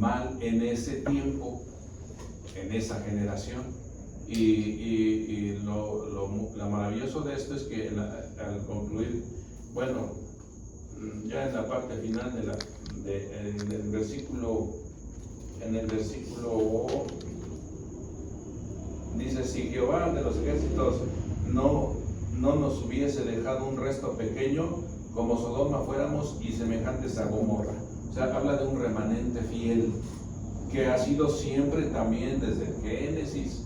mal en ese tiempo, en esa generación. Y lo maravilloso de esto es que al concluir, bueno, ya en la parte final en el versículo dice: si Jehová de los ejércitos no nos hubiese dejado un resto pequeño, como Sodoma fuéramos y semejantes a Gomorra. O sea, habla de un remanente fiel que ha sido siempre también desde el Génesis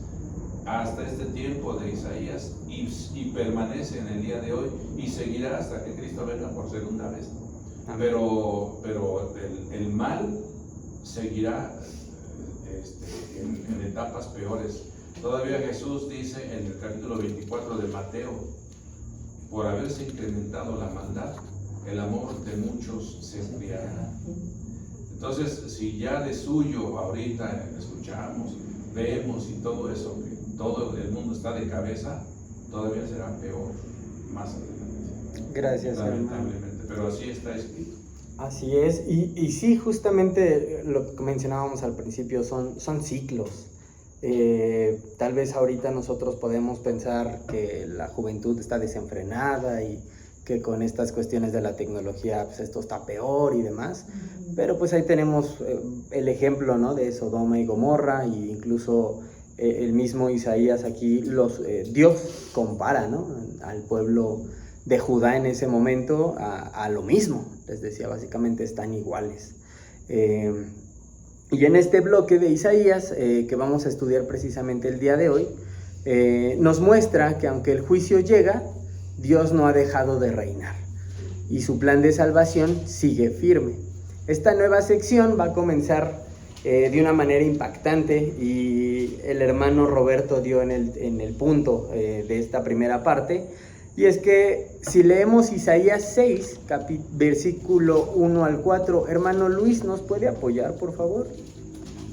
hasta este tiempo de Isaías y permanece en el día de hoy y seguirá hasta que Cristo venga por segunda vez. Pero el mal seguirá en etapas peores. Todavía Jesús dice en el capítulo 24 de Mateo: por haberse incrementado la maldad, el amor de muchos se enfriará. Entonces, si ya de suyo ahorita escuchamos, vemos y todo eso, que todo el mundo está de cabeza, todavía será peor más adelante. Gracias, lamentablemente, pero así está escrito. Así es, y sí, justamente lo que mencionábamos al principio, son ciclos. Tal vez ahorita nosotros podemos pensar que la juventud está desenfrenada y que con estas cuestiones de la tecnología pues esto está peor y demás, pero pues ahí tenemos el ejemplo, ¿no?, de Sodoma y Gomorra, e incluso el mismo Isaías aquí Dios compara, ¿no?, al pueblo de Judá en ese momento a lo mismo. Les decía, básicamente están iguales. Y en este bloque de Isaías, que vamos a estudiar precisamente el día de hoy, nos muestra que aunque el juicio llega, Dios no ha dejado de reinar y su plan de salvación sigue firme. Esta nueva sección va a comenzar de una manera impactante, y el hermano Roberto dio en el punto de esta primera parte, y es que si leemos Isaías 6, versículo 1 al 4, hermano Luis, ¿nos puede apoyar, por favor?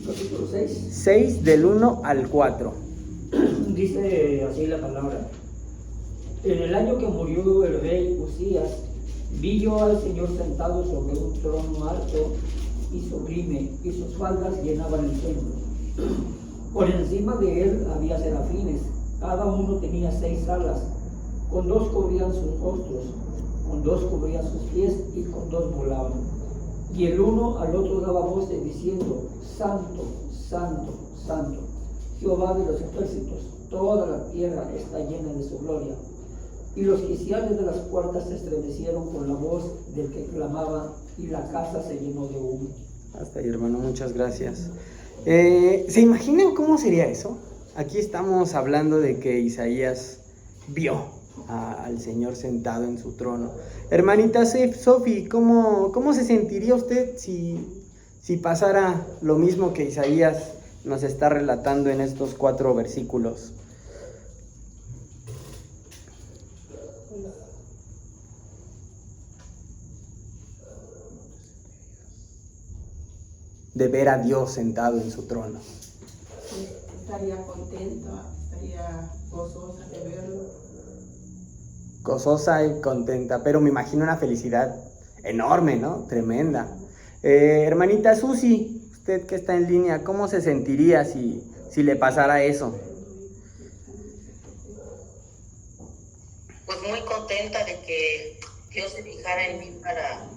Capítulo 6. 6 del 1 al 4. Dice así la palabra: en el año que murió el rey Usías, vi yo al Señor sentado sobre un trono alto y sublime, y sus faldas llenaban el templo. Por encima de él había serafines, cada uno tenía 6 alas, con 2 cubrían sus rostros, con 2 cubrían sus pies y con 2 volaban. Y el uno al otro daba voces diciendo: Santo, Santo, Santo, Jehová de los ejércitos, toda la tierra está llena de su gloria. Y los quiciales de las puertas se estremecieron con la voz del que clamaba, y la casa se llenó de humo. Hasta ahí, hermano, muchas gracias. ¿Se imaginan cómo sería eso? Aquí estamos hablando de que Isaías vio al Señor sentado en su trono. Hermanita Sofi, ¿cómo se sentiría usted si pasara lo mismo que Isaías nos está relatando en estos 4 versículos? De ver a Dios sentado en su trono. Estaría contenta, estaría gozosa de verlo. Gozosa y contenta, pero me imagino una felicidad enorme, ¿no? Tremenda. Hermanita Susi, usted que está en línea, ¿cómo se sentiría si le pasara eso? Pues muy contenta de que Dios se fijara en mí para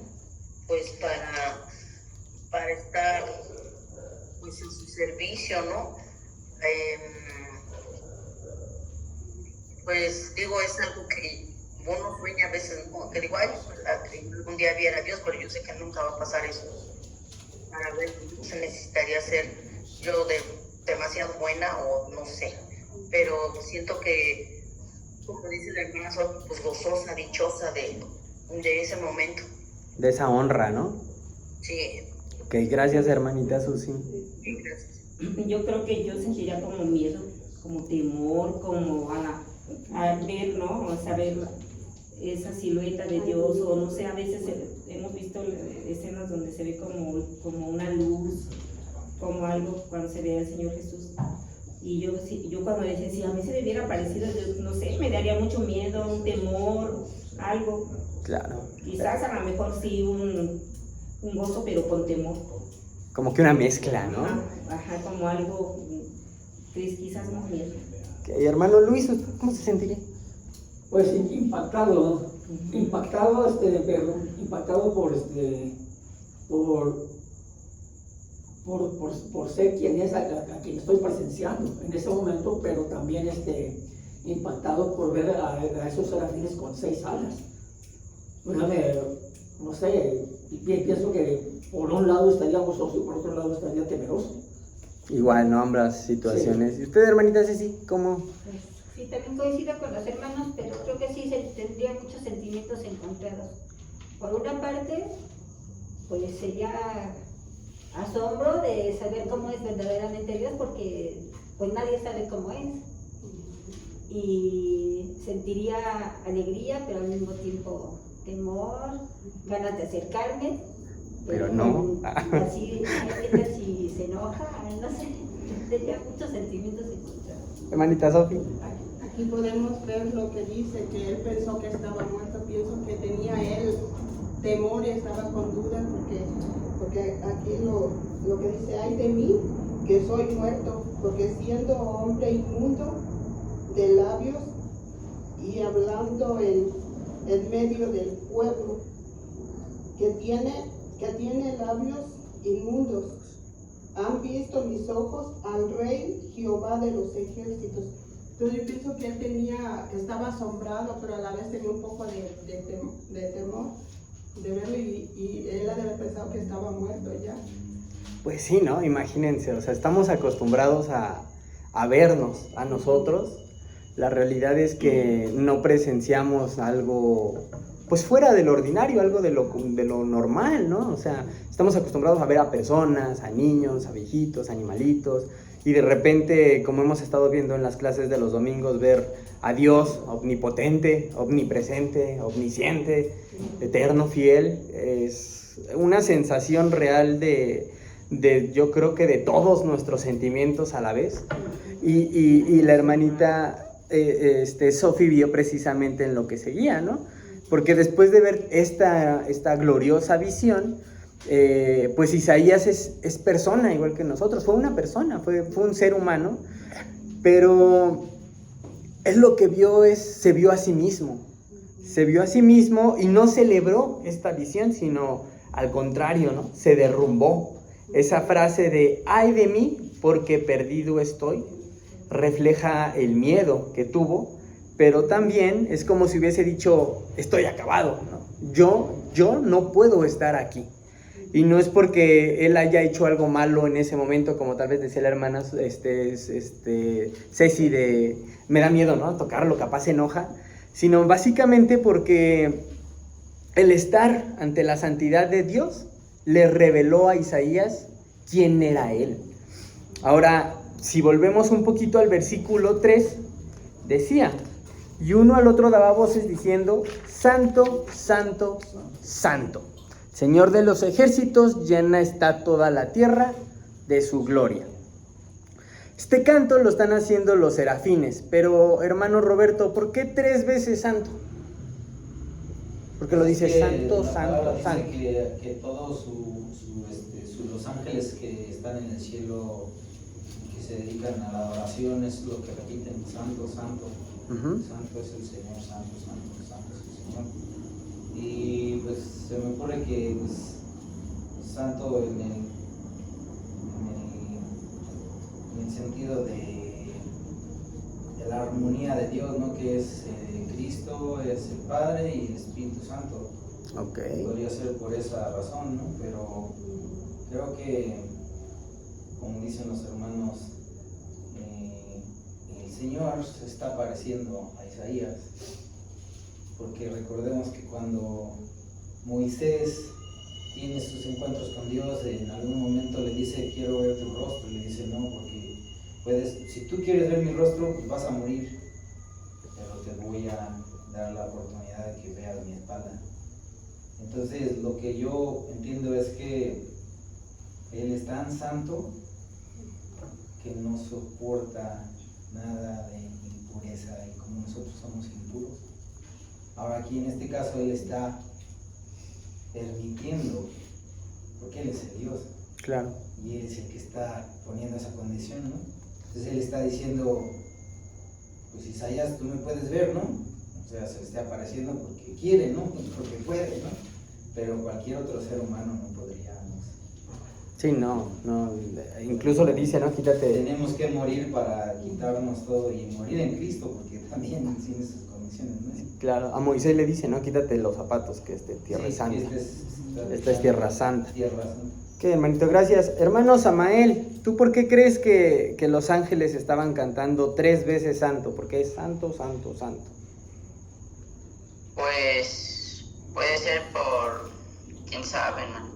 estar pues en su servicio, ¿no? Pues digo, es algo que uno sueña a veces, ¿no? Que digo, ay, que algún día viera a Dios, pero yo sé que nunca va a pasar eso. Para ver, se necesitaría ser yo demasiado buena o no sé, pero siento que, como dice la hermana, soy pues gozosa, dichosa de ese momento. De esa honra, ¿no? Sí. Ok, gracias, hermanita Susi. Sí, gracias. Yo creo que yo sentiría como miedo, como temor, como a ver, ¿no? O sea, ver esa silueta de Dios, o no sé, a veces hemos visto escenas donde se ve como una luz, como algo cuando se ve al Señor Jesús. Y yo cuando decía, si a mí se me hubiera parecido, no sé, me daría mucho miedo, un temor, algo. Claro. Quizás a lo mejor sí un gozo, pero con temor. como que una mezcla, ¿no? Ajá, como algo quizás más miedo. Ok, hermano Luis, ¿usted cómo se sentiría? Pues impactado, pero impactado por ser quien es, a quien estoy presenciando en ese momento, pero también impactado por ver a esos serafines con 6 alas. Bueno, no sé, pienso que por un lado estaría gozoso y por otro lado estaría temeroso. Igual, ¿no? Ambas situaciones. Sí. ¿Y usted, hermanita Ceci, cómo? Sí, también coincido con los hermanos, pero creo que sí tendría muchos sentimientos encontrados. Por una parte, pues sería asombro de saber cómo es verdaderamente Dios, porque pues nadie sabe cómo es. Y sentiría alegría, pero al mismo tiempo temor, ganas de acercarme. Pero no. Así, si se enoja, no sé, tendría muchos sentimientos encontrados. Hermanita Sofi. Aquí podemos ver lo que dice, que él pensó que estaba muerto. Pienso que tenía él temor y estaba con dudas, porque aquí lo que dice, ay de mí, que soy muerto, porque siendo hombre inmundo de labios y hablando en medio del pueblo, que tiene labios inmundos, han visto mis ojos al Rey Jehová de los ejércitos. Entonces yo pienso que él estaba asombrado, pero a la vez tenía un poco de temor de verlo, y él ha de haber pensado que estaba muerto ya. Pues sí, ¿no? Imagínense, o sea, estamos acostumbrados a vernos a nosotros. La realidad es que no presenciamos algo, pues fuera del ordinario, algo de lo normal, ¿no? O sea, estamos acostumbrados a ver a personas, a niños, a viejitos, a animalitos, y de repente, como hemos estado viendo en las clases de los domingos, ver a Dios omnipotente, omnipresente, omnisciente, eterno, fiel, es una sensación real de yo creo que de todos nuestros sentimientos a la vez. Y la hermanita Sofi vio precisamente en lo que seguía, ¿no? Porque después de ver esta gloriosa visión, pues Isaías es persona igual que nosotros, fue una persona, fue un ser humano, pero él lo que vio se vio a sí mismo, y no celebró esta visión, sino al contrario, ¿no? Se derrumbó. Esa frase de ay de mí porque perdido estoy refleja el miedo que tuvo, pero también es como si hubiese dicho estoy acabado, ¿no? Yo no puedo estar aquí. Y no es porque él haya hecho algo malo en ese momento, como tal vez decía la hermana Ceci, de me da miedo, ¿no? Tocarlo, capaz se enoja, sino básicamente porque el estar ante la santidad de Dios le reveló a Isaías quién era él. Ahora, si volvemos un poquito al versículo 3, decía, y uno al otro daba voces diciendo, Santo, Santo, Santo, Señor de los ejércitos, llena está toda la tierra de su gloria. Este canto lo están haciendo los serafines, pero hermano Roberto, ¿por qué 3 veces santo? Porque lo dice santo, santo, santo. Que todos los ángeles que están en el cielo, que se dedican a la adoración, es lo que repiten, santo, santo. Santo es el Señor, santo, santo, santo es el Señor. Y pues se me ocurre que santo en el sentido de la armonía de Dios, ¿no? Que es Cristo, es el Padre y el Espíritu Santo. Okay. Podría ser por esa razón, ¿no? Pero creo que, como dicen los hermanos, el Señor se está pareciendo a Isaías, porque recordemos que cuando Moisés tiene sus encuentros con Dios, en algún momento le dice, quiero ver tu rostro, y le dice, no, porque si tú quieres ver mi rostro, pues vas a morir, pero te voy a dar la oportunidad de que veas mi espalda. Entonces, lo que yo entiendo es que Él es tan santo que no soporta nada de impureza, y como nosotros somos impuros. Ahora aquí en este caso Él está permitiendo, porque Él es el Dios. Claro. y Él es el que está poniendo esa condición, ¿no? Entonces Él está diciendo, pues Isaías, tú me puedes ver, ¿no? O sea, se le está apareciendo porque quiere, ¿no? Porque puede, ¿no? Pero cualquier otro ser humano no podríamos. Sí, no, incluso le dice, ¿no? Quítate. Tenemos que morir para quitarnos todo y morir en Cristo, porque también tiene sus condiciones, ¿no? Claro, a Moisés le dice, ¿no? Quítate los zapatos, que es de tierra Sí, santa. esta es tierra santa. Tierra santa. Ok, hermanito, gracias. Hermano Samael, ¿tú por qué crees que los ángeles estaban cantando 3 veces santo? Porque es santo, santo, santo. Pues puede ser por, quién sabe, ¿no?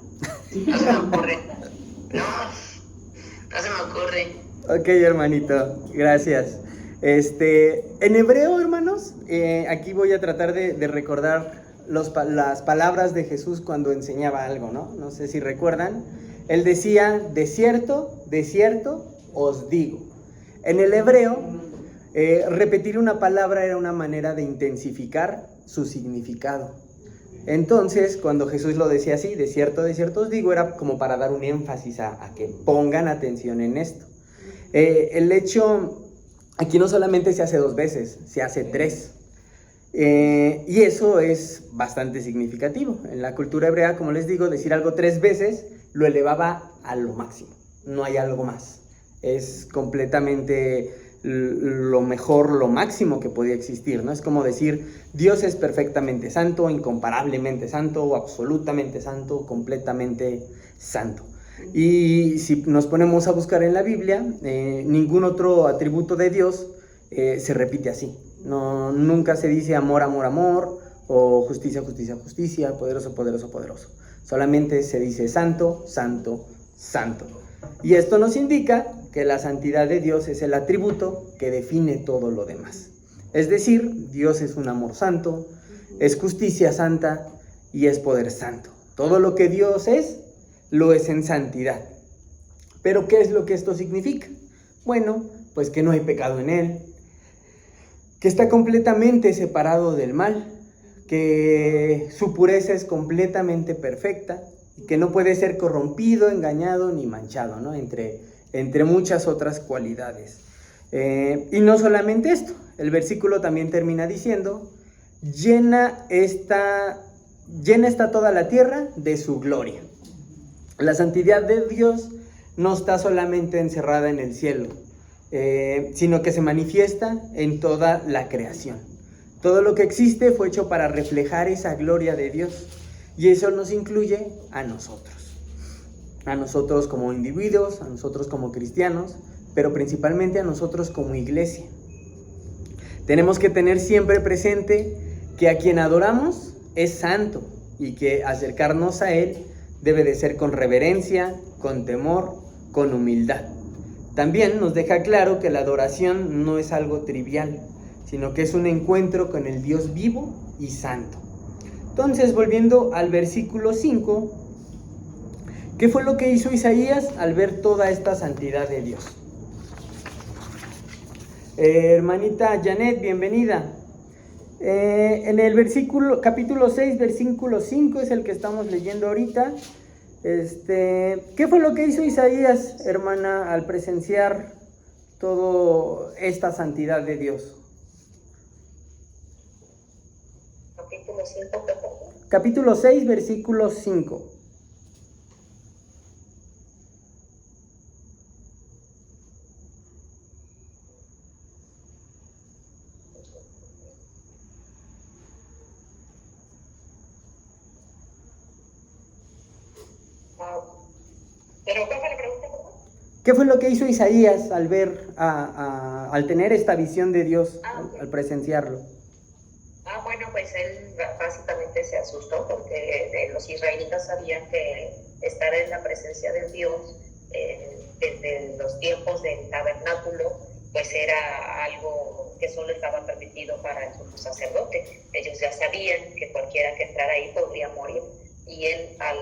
No se me ocurre. No se me ocurre. Ok, hermanito, gracias. En hebreo, hermanos, aquí voy a tratar de recordar las palabras de Jesús cuando enseñaba algo, ¿no? No sé si recuerdan. Él decía, de cierto os digo. En el hebreo, repetir una palabra era una manera de intensificar su significado. Entonces, cuando Jesús lo decía así, de cierto os digo, era como para dar un énfasis a que pongan atención en esto. El hecho, aquí no solamente se hace 2 veces, se hace 3. Y eso es bastante significativo. En la cultura hebrea, como les digo, decir algo 3 veces lo elevaba a lo máximo. No hay algo más. Es completamente lo mejor, lo máximo que podía existir, ¿no? Es como decir, Dios es perfectamente santo, incomparablemente santo, o absolutamente santo, completamente santo. Y si nos ponemos a buscar en la Biblia, ningún otro atributo de Dios se repite así. No, nunca se dice amor, amor, amor, o justicia, justicia, justicia, poderoso, poderoso, poderoso. Solamente se dice santo, santo, santo. Y esto nos indica que la santidad de Dios es el atributo que define todo lo demás. Es decir, Dios es un amor santo, es justicia santa y es poder santo. Todo lo que Dios es, lo es en santidad. ¿Pero qué es lo que esto significa? Bueno, pues que no hay pecado en Él, que está completamente separado del mal, que su pureza es completamente perfecta, y que no puede ser corrompido, engañado ni manchado, ¿no? Entre muchas otras cualidades. Y no solamente esto, el versículo también termina diciendo, llena está toda la tierra de su gloria. La santidad de Dios no está solamente encerrada en el cielo, sino que se manifiesta en toda la creación. Todo lo que existe fue hecho para reflejar esa gloria de Dios, y eso nos incluye a nosotros como individuos, a nosotros como cristianos, pero principalmente a nosotros como iglesia. Tenemos que tener siempre presente que a quien adoramos es santo, y que acercarnos a Él debe de ser con reverencia, con temor, con humildad. También nos deja claro que la adoración no es algo trivial, sino que es un encuentro con el Dios vivo y santo. Entonces, volviendo al versículo 5, ¿qué fue lo que hizo Isaías al ver toda esta santidad de Dios? Hermanita Janet, bienvenida. En el capítulo 6, versículo 5 es el que estamos leyendo ahorita. ¿Qué fue lo que hizo Isaías, hermana, al presenciar toda esta santidad de Dios? Capítulo 5, Capítulo 6, versículo 5. ¿Pero cuál fue la pregunta? ¿Qué fue lo que hizo Isaías al ver, al tener esta visión de Dios, al presenciarlo? Bueno, pues él básicamente se asustó porque los israelitas sabían que estar en la presencia de Dios desde los tiempos del tabernáculo, pues era algo que solo estaba permitido para el sumo sacerdote. Ellos ya sabían que cualquiera que entrara ahí podría morir, y él, al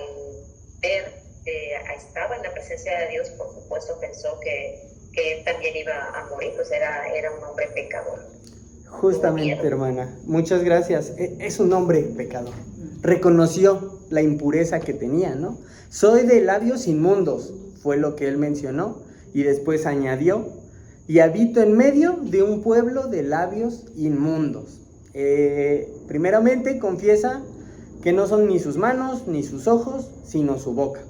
ver que estaba en la presencia de Dios, por supuesto pensó que él también iba a morir, pues era un hombre pecador. Justamente, hermana, muchas gracias. Es un hombre pecador. Reconoció la impureza que tenía, ¿no? Soy de labios inmundos, fue lo que él mencionó, y después añadió, y habito en medio de un pueblo de labios inmundos. Primeramente confiesa que no son ni sus manos ni sus ojos, sino su boca.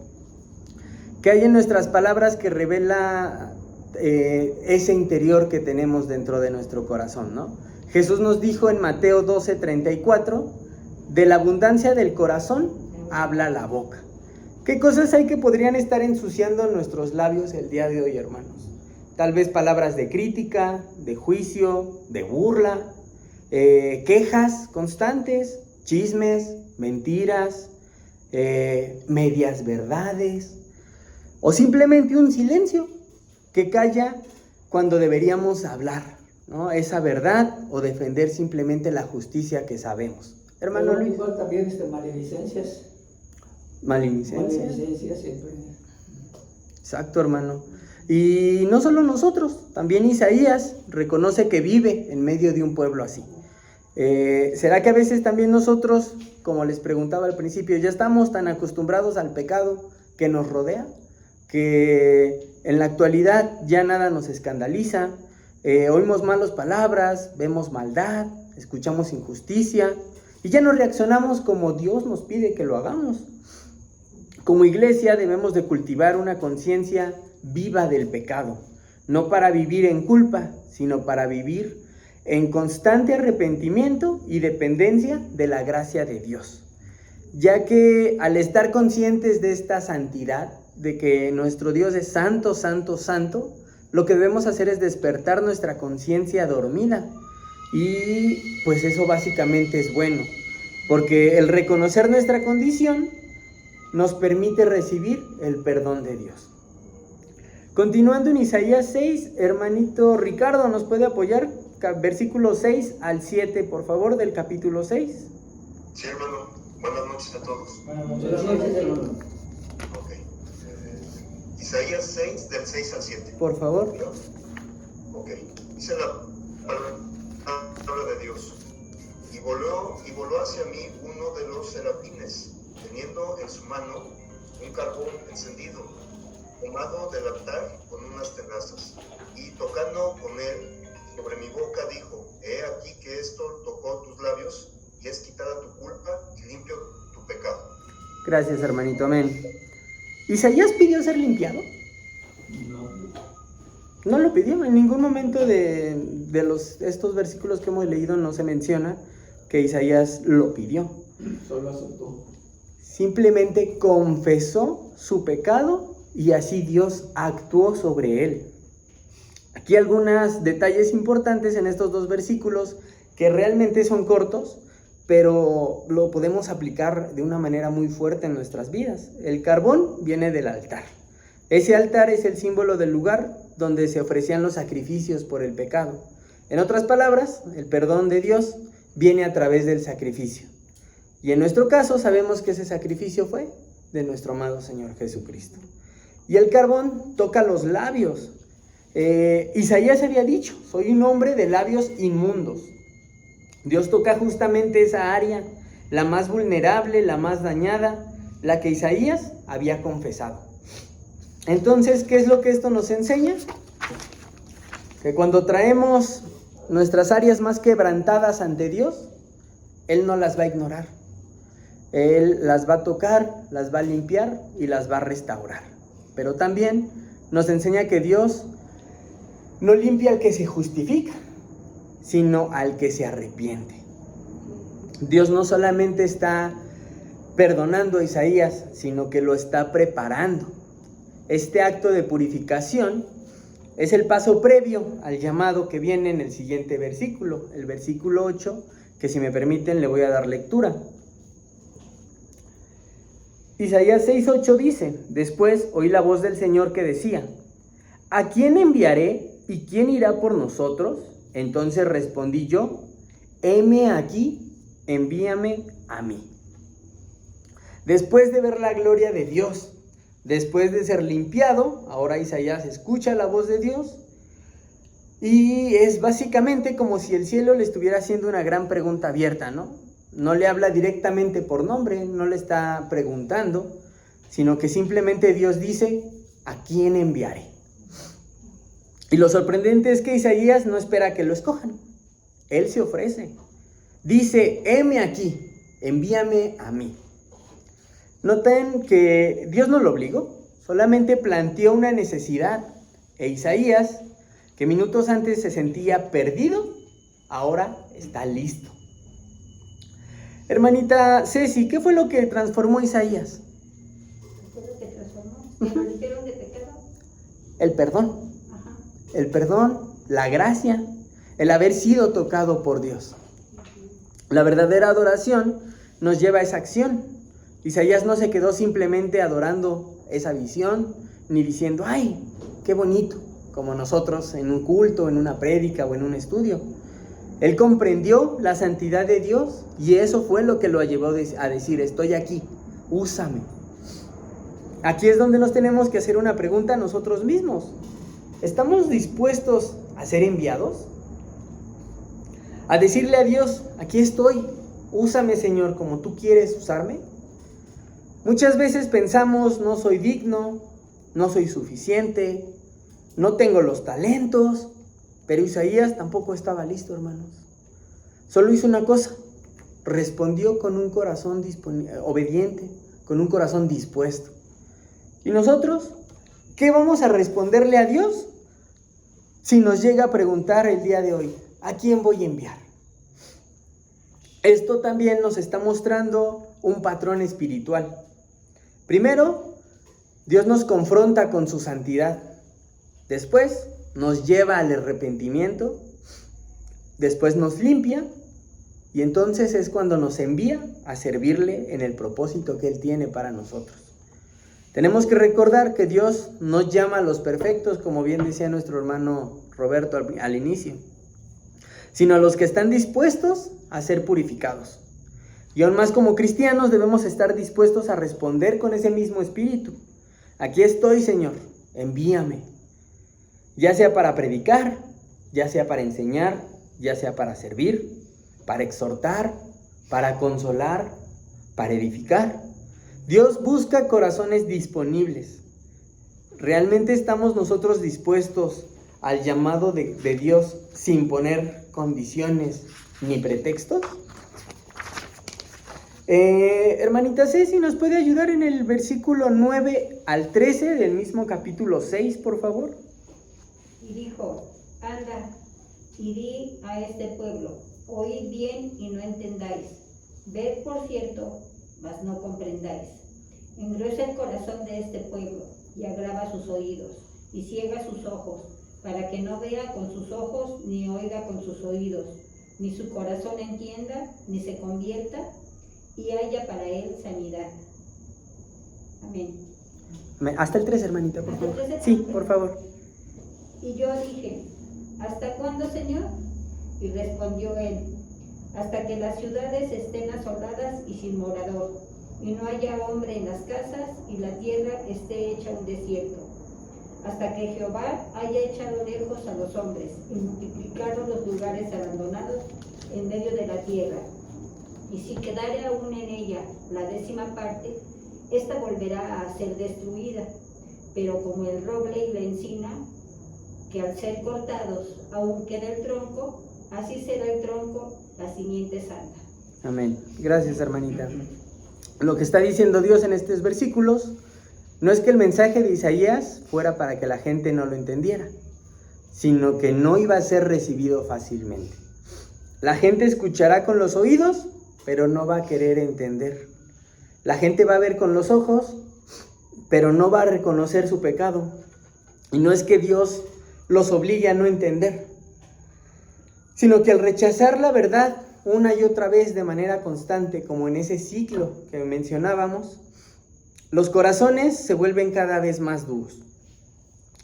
¿Qué hay en nuestras palabras que revela ese interior que tenemos dentro de nuestro corazón, ¿no? Jesús nos dijo en Mateo 12:34, de la abundancia del corazón habla la boca. ¿Qué cosas hay que podrían estar ensuciando nuestros labios el día de hoy, hermanos? Tal vez palabras de crítica, de juicio, de burla, quejas constantes, chismes, mentiras, medias verdades, o simplemente un silencio que calla cuando deberíamos hablar, ¿no? Esa verdad o defender simplemente la justicia que sabemos. Hermano Luis. Igual también maledicencias. Maledicencias. Siempre. Exacto, hermano. Y no solo nosotros, también Isaías reconoce que vive en medio de un pueblo así. ¿Será que a veces también nosotros, como les preguntaba al principio, ya estamos tan acostumbrados al pecado que nos rodea, que en la actualidad ya nada nos escandaliza, oímos malas palabras, vemos maldad, escuchamos injusticia y ya no reaccionamos como Dios nos pide que lo hagamos? Como iglesia debemos de cultivar una conciencia viva del pecado, no para vivir en culpa, sino para vivir en constante arrepentimiento y dependencia de la gracia de Dios, ya que al estar conscientes de esta santidad, de que nuestro Dios es santo, santo, santo, lo que debemos hacer es despertar nuestra conciencia dormida, y pues eso básicamente es bueno, porque el reconocer nuestra condición nos permite recibir el perdón de Dios. Continuando en Isaías 6, hermanito Ricardo, ¿nos puede apoyar? Versículos 6 al 7, por favor, del capítulo 6. Sí, hermano. Buenas noches a todos. Buenas noches, hermano. Ok. Isaías 6, del 6 al 7. Por favor. Ok. Dice la palabra de Dios. Y voló hacia mí uno de los serafines, teniendo en su mano un carbón encendido, tomado del altar con unas tenazas, y tocando con él sobre mi boca dijo: he aquí que esto tocó tus labios, y es quitada tu culpa y limpio tu pecado. Gracias, hermanito, amén. ¿Isaías pidió ser limpiado? No lo pidió. En ningún momento de estos versículos que hemos leído no se menciona que Isaías lo pidió. Solo aceptó. Simplemente confesó su pecado y así Dios actuó sobre él. Aquí algunos detalles importantes en estos dos versículos que realmente son cortos, pero lo podemos aplicar de una manera muy fuerte en nuestras vidas. El carbón viene del altar. Ese altar es el símbolo del lugar donde se ofrecían los sacrificios por el pecado. En otras palabras, el perdón de Dios viene a través del sacrificio. Y en nuestro caso sabemos que ese sacrificio fue de nuestro amado Señor Jesucristo. Y el carbón toca los labios. Isaías había dicho: soy un hombre de labios inmundos. Dios toca justamente esa área, la más vulnerable, la más dañada, la que Isaías había confesado. Entonces, ¿qué es lo que esto nos enseña? Que cuando traemos nuestras áreas más quebrantadas ante Dios, Él no las va a ignorar. Él las va a tocar, las va a limpiar y las va a restaurar. Pero también nos enseña que Dios no limpia al que se justifica, sino al que se arrepiente. Dios no solamente está perdonando a Isaías, sino que lo está preparando. Este acto de purificación es el paso previo al llamado que viene en el siguiente versículo, el versículo 8, que si me permiten le voy a dar lectura. Isaías 6:8 dice: después oí la voz del Señor que decía: ¿a quién enviaré y quién irá por nosotros? Entonces respondí yo: heme aquí, envíame a mí. Después de ver la gloria de Dios, después de ser limpiado, ahora Isaías escucha la voz de Dios y es básicamente como si el cielo le estuviera haciendo una gran pregunta abierta, ¿no? no le habla directamente por nombre, no le está preguntando, sino que simplemente Dios dice, ¿a quién enviaré? Y lo sorprendente es que Isaías no espera que lo escojan. Él se ofrece. Dice, heme aquí, envíame a mí. Noten que Dios no lo obligó, solamente planteó una necesidad. E Isaías, que minutos antes se sentía perdido, ahora está listo. Hermanita Ceci, ¿qué fue lo que transformó a Isaías? ¿Qué es lo que transformó? ¿Que lo limpiaron de pecado? El perdón. Ajá. El perdón, la gracia, el haber sido tocado por Dios. La verdadera adoración nos lleva a esa acción. Isaías no se quedó simplemente adorando esa visión, ni diciendo, ¡ay, qué bonito! Como nosotros en un culto, en una prédica o en un estudio. Él comprendió la santidad de Dios y eso fue lo que lo llevó a decir, estoy aquí, úsame. Aquí es donde nos tenemos que hacer una pregunta a nosotros mismos. ¿Estamos dispuestos a ser enviados? A decirle a Dios, aquí estoy, úsame Señor como tú quieres usarme. Muchas veces pensamos, no soy digno, no soy suficiente, no tengo los talentos, pero Isaías tampoco estaba listo, hermanos. Solo hizo una cosa, respondió con un corazón obediente, con un corazón dispuesto. ¿Y nosotros? ¿Qué vamos a responderle a Dios si nos llega a preguntar el día de hoy, ¿a quién voy a enviar? Esto también nos está mostrando un patrón espiritual. Primero, Dios nos confronta con su santidad. Después, nos lleva al arrepentimiento. Después nos limpia. Y entonces es cuando nos envía a servirle en el propósito que Él tiene para nosotros. Tenemos que recordar que Dios no llama a los perfectos, como bien decía nuestro hermano Roberto al inicio, sino a los que están dispuestos a ser purificados. Y aún más como cristianos debemos estar dispuestos a responder con ese mismo espíritu. Aquí estoy, Señor, envíame. Ya sea para predicar, ya sea para enseñar, ya sea para servir, para exhortar, para consolar, para edificar. Dios busca corazones disponibles. ¿Realmente estamos nosotros dispuestos al llamado de Dios sin poner condiciones ni pretextos? Hermanita Ceci, ¿nos puede ayudar en el versículo 9 al 13 del mismo capítulo 6, por favor? Y dijo, anda, y di a este pueblo, oíd bien y no entendáis, ved por cierto, mas no comprendáis. Engruesa el corazón de este pueblo, y agrava sus oídos, y ciega sus ojos, para que no vea con sus ojos, ni oiga con sus oídos, ni su corazón entienda, ni se convierta, y haya para él sanidad. Amén. Hasta el 3, hermanita, por ¿Hasta el favor. 13? Sí, por favor. Y yo dije, ¿hasta cuándo, Señor? Y respondió él, hasta que las ciudades estén asoladas y sin morador, y no haya hombre en las casas, y la tierra esté hecha un desierto, hasta que Jehová haya echado lejos a los hombres, y multiplicado los lugares abandonados en medio de la tierra. Y si quedare aún en ella la 10ª parte, ésta volverá a ser destruida, pero como el roble y la encina, que al ser cortados aún queda el tronco, así será el tronco, la simiente santa. Amén. Gracias, hermanita. Lo que está diciendo Dios en estos versículos no es que el mensaje de Isaías fuera para que la gente no lo entendiera, sino que no iba a ser recibido fácilmente. La gente escuchará con los oídos, pero no va a querer entender. La gente va a ver con los ojos, pero no va a reconocer su pecado. Y no es que Dios los obligue a no entender, sino que al rechazar la verdad una y otra vez de manera constante, como en ese ciclo que mencionábamos, los corazones se vuelven cada vez más duros.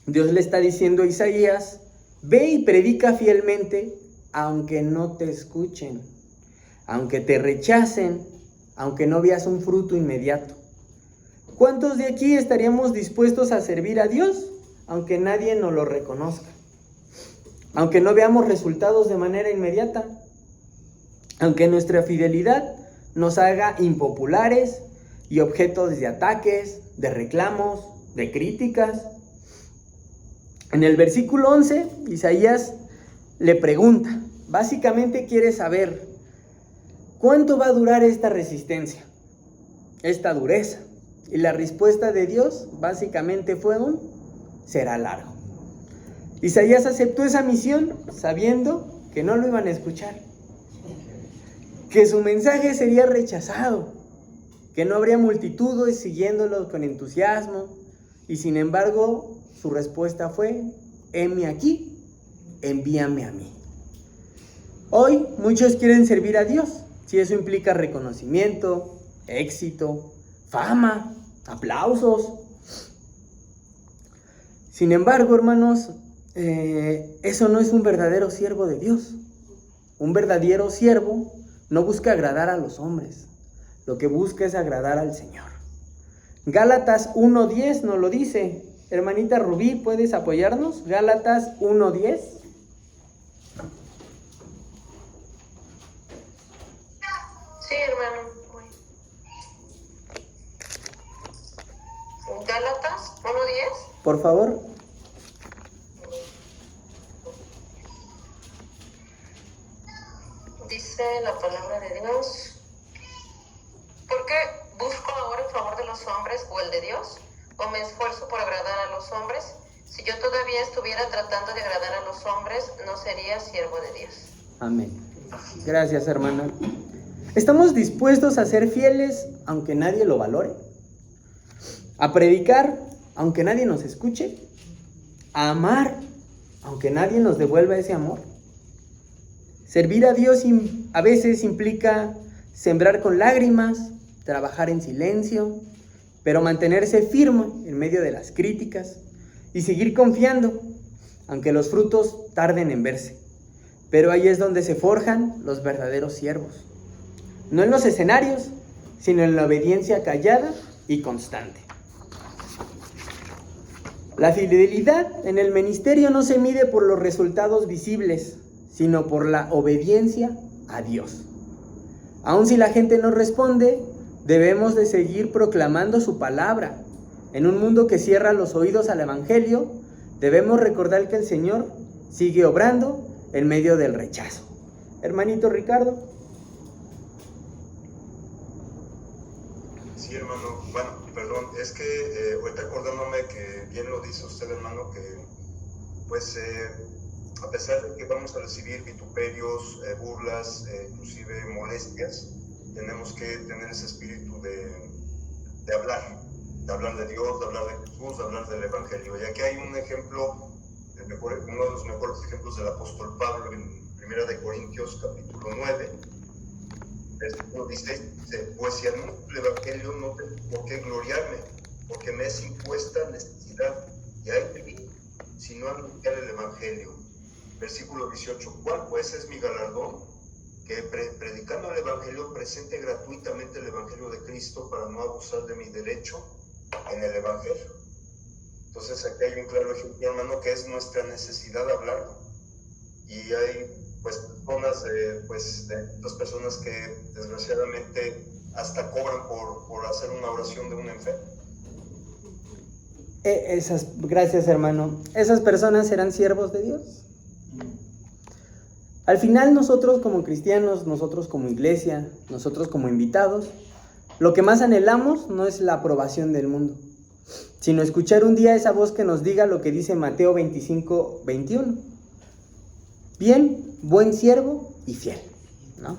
Dios le está diciendo a Isaías, ve y predica fielmente, aunque no te escuchen, aunque te rechacen, aunque no veas un fruto inmediato. ¿Cuántos de aquí estaríamos dispuestos a servir a Dios, aunque nadie nos lo reconozca? Aunque no veamos resultados de manera inmediata, aunque nuestra fidelidad nos haga impopulares y objetos de ataques, de reclamos, de críticas. En el versículo 11, Isaías le pregunta, básicamente quiere saber, ¿cuánto va a durar esta resistencia, esta dureza? Y la respuesta de Dios básicamente fue será largo. Isaías aceptó esa misión sabiendo que no lo iban a escuchar, que su mensaje sería rechazado, que no habría multitudes siguiéndolo con entusiasmo, y sin embargo su respuesta fue, heme aquí, envíame a mí. Hoy muchos quieren servir a Dios, si eso implica reconocimiento, éxito, fama, aplausos. Sin embargo, hermanos, eso no es un verdadero siervo de Dios. Un verdadero siervo no busca agradar a los hombres, lo que busca es agradar al Señor. Gálatas 1:10 nos lo dice. Hermanita Rubí, ¿puedes apoyarnos? Gálatas 1:10. Sí, hermano. Gálatas 1:10. Por favor. Dice la palabra de Dios. ¿Por qué busco ahora el favor de los hombres o el de Dios? ¿O me esfuerzo por agradar a los hombres? Si yo todavía estuviera tratando de agradar a los hombres, no sería siervo de Dios. Amén. Gracias, hermana. ¿Estamos dispuestos a ser fieles aunque nadie lo valore? ¿A predicar aunque nadie nos escuche? ¿A amar aunque nadie nos devuelva ese amor? Servir a Dios a veces implica sembrar con lágrimas, trabajar en silencio, pero mantenerse firme en medio de las críticas y seguir confiando, aunque los frutos tarden en verse. Pero ahí es donde se forjan los verdaderos siervos. No en los escenarios, sino en la obediencia callada y constante. La fidelidad en el ministerio no se mide por los resultados visibles, sino por la obediencia a Dios. Aun si la gente no responde, debemos de seguir proclamando su palabra. En un mundo que cierra los oídos al Evangelio, debemos recordar que el Señor sigue obrando en medio del rechazo. Hermanito Ricardo. Sí, hermano. Bueno, perdón, es que ahorita acordándome que bien lo dice usted, hermano, que pues a pesar de que vamos a recibir vituperios, burlas, inclusive molestias, tenemos que tener ese espíritu de hablar de Dios, de hablar de Jesús, de hablar del Evangelio. Y aquí hay un ejemplo, uno de los mejores ejemplos del apóstol Pablo en 1 Corintios capítulo 9, versículo 16, dice, pues si anuncio el Evangelio no tengo por qué gloriarme, porque me es impuesta necesidad, y hay de mí, si no anunciar el Evangelio. Versículo 18, ¿cuál pues es mi galardón? Que predicando el Evangelio presente gratuitamente el Evangelio de Cristo para no abusar de mi derecho en el Evangelio. Entonces aquí hay un claro ejemplo, hermano, que es nuestra necesidad de hablar. Y hay pues otras personas que desgraciadamente hasta cobran por hacer una oración de un enfermo. Gracias, hermano. ¿Esas personas serán siervos de Dios? Al final nosotros como cristianos, nosotros como iglesia, nosotros como invitados, lo que más anhelamos no es la aprobación del mundo, sino escuchar un día esa voz que nos diga lo que dice Mateo 25:21. Bien, buen siervo y fiel, ¿no?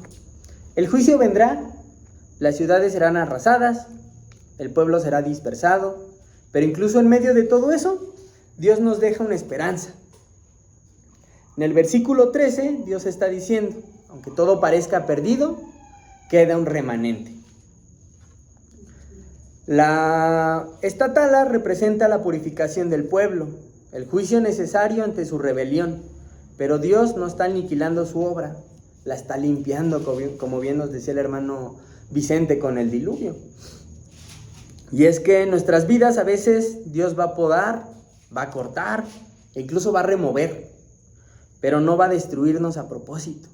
El juicio vendrá, las ciudades serán arrasadas, el pueblo será dispersado, pero incluso en medio de todo eso, Dios nos deja una esperanza. En el versículo 13, Dios está diciendo, aunque todo parezca perdido, queda un remanente. Esta tala representa la purificación del pueblo, el juicio necesario ante su rebelión, pero Dios no está aniquilando su obra, la está limpiando, como bien nos decía el hermano Vicente con el diluvio. Y es que en nuestras vidas a veces Dios va a podar, va a cortar, e incluso va a remover, pero no va a destruirnos a propósito.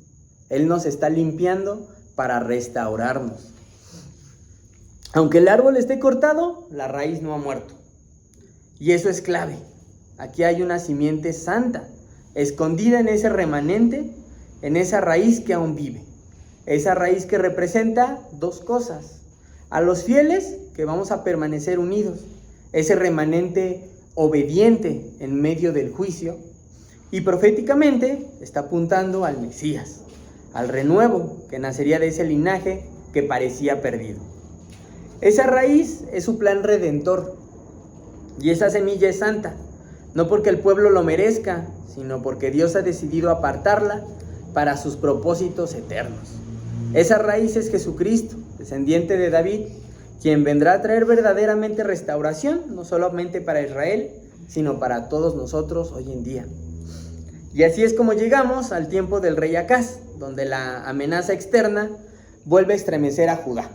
Él nos está limpiando para restaurarnos. Aunque el árbol esté cortado, la raíz no ha muerto. Y eso es clave. Aquí hay una simiente santa, escondida en ese remanente, en esa raíz que aún vive. Esa raíz que representa dos cosas. A los fieles, que vamos a permanecer unidos. Ese remanente obediente en medio del juicio. Y proféticamente está apuntando al Mesías, al renuevo que nacería de ese linaje que parecía perdido. Esa raíz es su plan redentor. Y esa semilla es santa, no porque el pueblo lo merezca, sino porque Dios ha decidido apartarla para sus propósitos eternos. Esa raíz es Jesucristo, descendiente de David, quien vendrá a traer verdaderamente restauración, no solamente para Israel, sino para todos nosotros hoy en día. Y así es como llegamos al tiempo del rey Acaz, donde la amenaza externa vuelve a estremecer a Judá.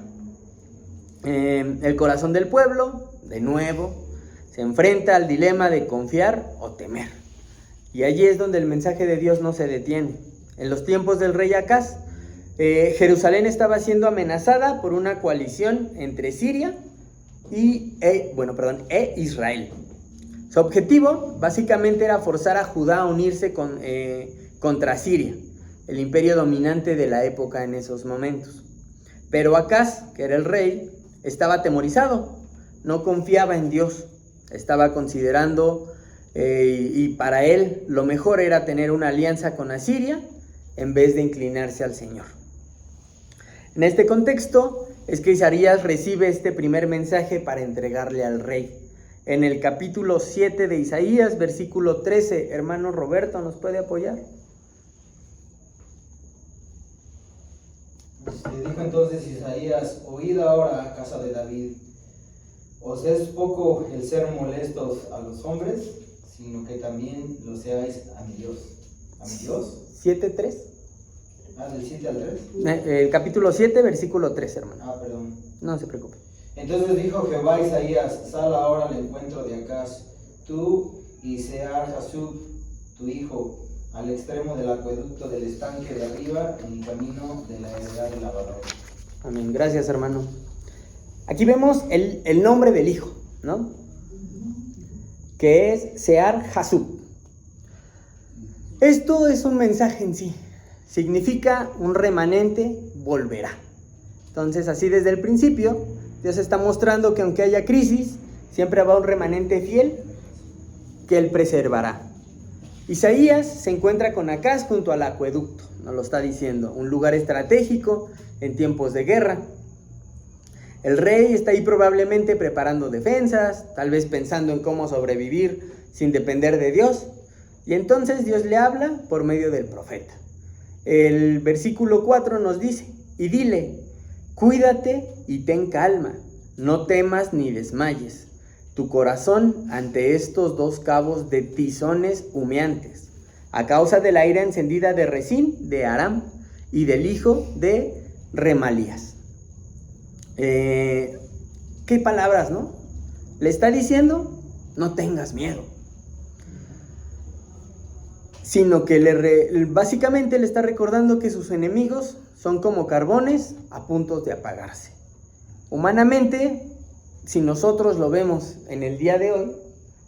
El corazón del pueblo, de nuevo, se enfrenta al dilema de confiar o temer. Y allí es donde el mensaje de Dios no se detiene. En los tiempos del rey Acaz, Jerusalén estaba siendo amenazada por una coalición entre Siria e Israel. Su objetivo básicamente era forzar a Judá a unirse contra Siria, el imperio dominante de la época en esos momentos. Pero Acaz, que era el rey, estaba atemorizado, no confiaba en Dios, estaba considerando y para él lo mejor era tener una alianza con Asiria en vez de inclinarse al Señor. En este contexto es que Isaías recibe este primer mensaje para entregarle al rey. En el capítulo 7 de Isaías, versículo 13, hermano Roberto, ¿nos puede apoyar? Dijo entonces Isaías: oíd ahora, casa de David, ¿os es poco el ser molestos a los hombres, sino que también lo seáis a mi Dios? ¿A mi Dios? 7:3. ¿Del 7 al 3? El capítulo 7, versículo 3, hermano. Perdón. No se preocupe. Entonces dijo Jehová a Isaías: sal ahora al encuentro de Acaz, tú y Sear-Jasub, tu hijo, al extremo del acueducto del estanque de arriba, en el camino de la heredad del lavador. Amén. Gracias, hermano. Aquí vemos el nombre del hijo, ¿no? Que es Sear-Jasub. Esto es un mensaje en sí. Significa un remanente volverá. Entonces, así desde el principio, Dios está mostrando que aunque haya crisis, siempre habrá un remanente fiel que Él preservará. Isaías se encuentra con Acaz junto al acueducto, nos lo está diciendo, un lugar estratégico en tiempos de guerra. El rey está ahí probablemente preparando defensas, tal vez pensando en cómo sobrevivir sin depender de Dios. Y entonces Dios le habla por medio del profeta. El versículo 4 nos dice: y dile, cuídate y ten calma, no temas ni desmayes tu corazón ante estos dos cabos de tizones humeantes, a causa de la ira encendida de Resín, de Aram, y del hijo de Remalías. ¿Qué palabras, no? Le está diciendo, no tengas miedo. Sino que básicamente le está recordando que sus enemigos son como carbones a punto de apagarse. Humanamente, si nosotros lo vemos en el día de hoy,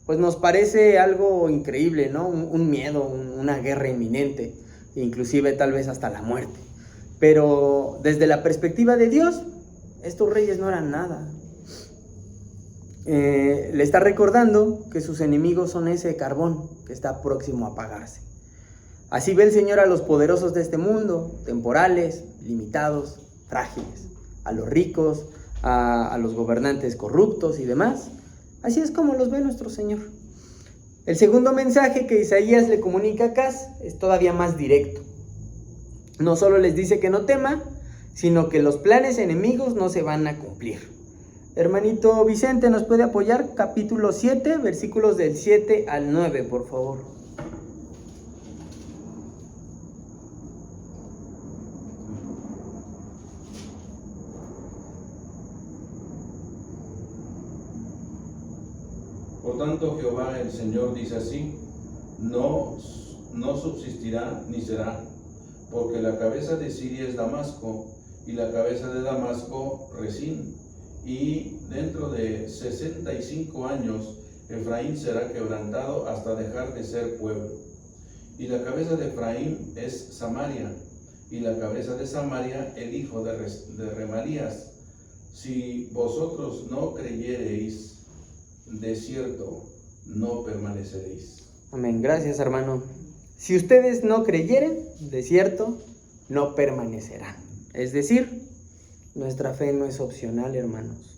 pues nos parece algo increíble, ¿no? Un miedo, una guerra inminente, inclusive tal vez hasta la muerte. Pero desde la perspectiva de Dios, estos reyes no eran nada. Le está recordando que sus enemigos son ese carbón que está próximo a apagarse. Así ve el Señor a los poderosos de este mundo, temporales, limitados, frágiles, a los ricos, a los gobernantes corruptos y demás. Así es como los ve nuestro Señor. El segundo mensaje que Isaías le comunica a Acaz es todavía más directo. No solo les dice que no tema, sino que los planes enemigos no se van a cumplir. Hermanito Vicente, ¿nos puede apoyar? Capítulo 7, versículos del 7 al 9, por favor. Por tanto, Jehová el Señor dice así: no subsistirá ni será, porque la cabeza de Siria es Damasco, y la cabeza de Damasco Resín, y dentro de 65 años Efraín será quebrantado hasta dejar de ser pueblo. Y la cabeza de Efraín es Samaria, y la cabeza de Samaria el hijo de Remalías. Si vosotros no creyereis, de cierto no permaneceréis. Amén. Gracias, hermano. Si ustedes no creyeren, de cierto no permanecerán. Es decir, nuestra fe no es opcional, hermanos.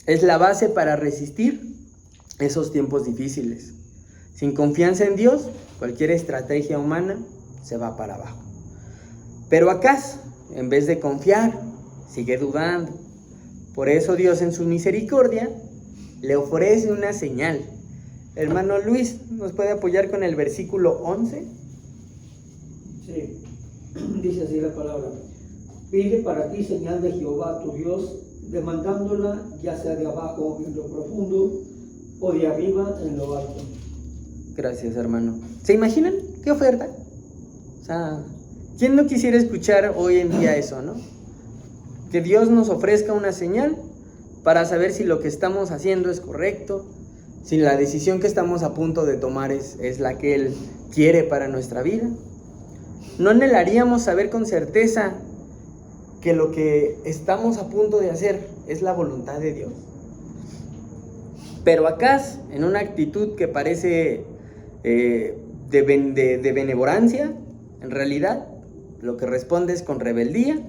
Es la base para resistir esos tiempos difíciles. Sin confianza en Dios, cualquier estrategia humana se va para abajo. Pero Acaz, en vez de confiar, sigue dudando. Por eso Dios, en su misericordia, le ofrece una señal. Hermano Luis, ¿nos puede apoyar con el versículo 11? Sí, dice así la palabra. Pide para ti señal de Jehová tu Dios, demandándola ya sea de abajo en lo profundo o de arriba en lo alto. Gracias, hermano. ¿Se imaginan qué oferta? O sea, ¿quién no quisiera escuchar hoy en día eso, no? Que Dios nos ofrezca una señal para saber si lo que estamos haciendo es correcto, si la decisión que estamos a punto de tomar es la que Él quiere para nuestra vida. ¿No anhelaríamos saber con certeza que lo que estamos a punto de hacer es la voluntad de Dios? Pero Acaz, en una actitud que parece de benevolencia, en realidad lo que responde es con rebeldía,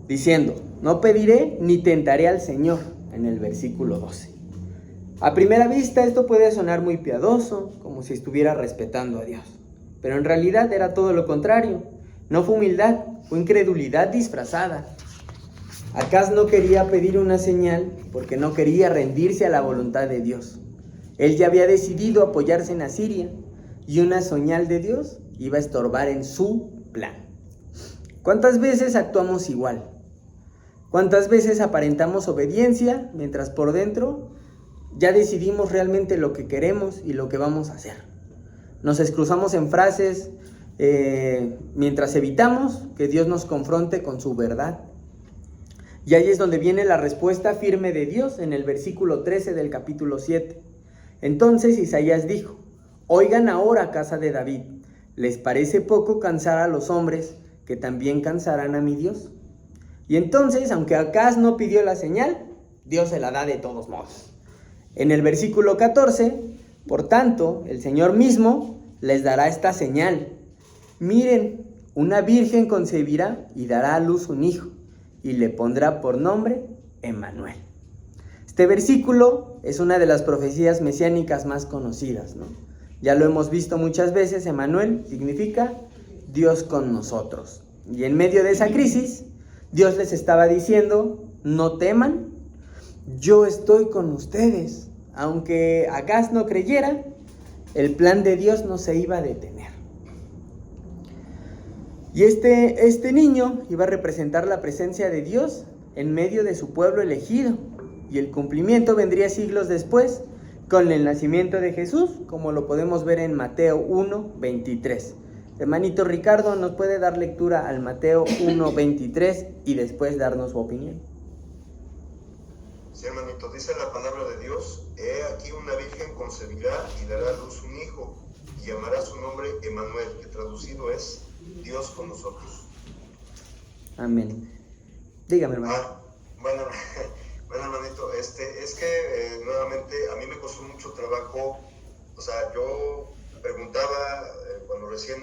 diciendo: no pediré ni tentaré al Señor, en el versículo 12. A primera vista esto puede sonar muy piadoso, como si estuviera respetando a Dios, pero en realidad era todo lo contrario. No fue humildad, fue incredulidad disfrazada. Acaz no quería pedir una señal porque no quería rendirse a la voluntad de Dios. Él ya había decidido apoyarse en Asiria, y una señal de Dios iba a estorbar en su plan. ¿Cuántas veces actuamos igual? ¿Cuántas veces aparentamos obediencia mientras por dentro ya decidimos realmente lo que queremos y lo que vamos a hacer? Nos excusamos en frases mientras evitamos que Dios nos confronte con su verdad. Y ahí es donde viene la respuesta firme de Dios en el versículo 13 del capítulo 7. Entonces Isaías dijo: oigan ahora, casa de David, ¿les parece poco cansar a los hombres que también cansarán a mi Dios? Y entonces, aunque Acaz no pidió la señal, Dios se la da de todos modos. En el versículo 14, por tanto, el Señor mismo les dará esta señal. Miren, una virgen concebirá y dará a luz un hijo, y le pondrá por nombre Emmanuel. Este versículo es una de las profecías mesiánicas más conocidas, ¿no? Ya lo hemos visto muchas veces. Emmanuel significa Dios con nosotros. Y en medio de esa crisis, Dios les estaba diciendo: no teman, yo estoy con ustedes. Aunque Acaz no creyera, el plan de Dios no se iba a detener. Y este niño iba a representar la presencia de Dios en medio de su pueblo elegido. Y el cumplimiento vendría siglos después, con el nacimiento de Jesús, como lo podemos ver en Mateo 1:23. Hermanito Ricardo, ¿nos puede dar lectura al Mateo 1:23 y después darnos su opinión? Sí, hermanito, dice la palabra de Dios: he aquí una virgen concebirá y dará a luz un hijo, y llamará su nombre Emmanuel, que traducido es Dios con nosotros. Amén. Dígame, hermano. Bueno, hermanito, es que nuevamente a mí me costó mucho trabajo. O sea, yo preguntaba cuando recién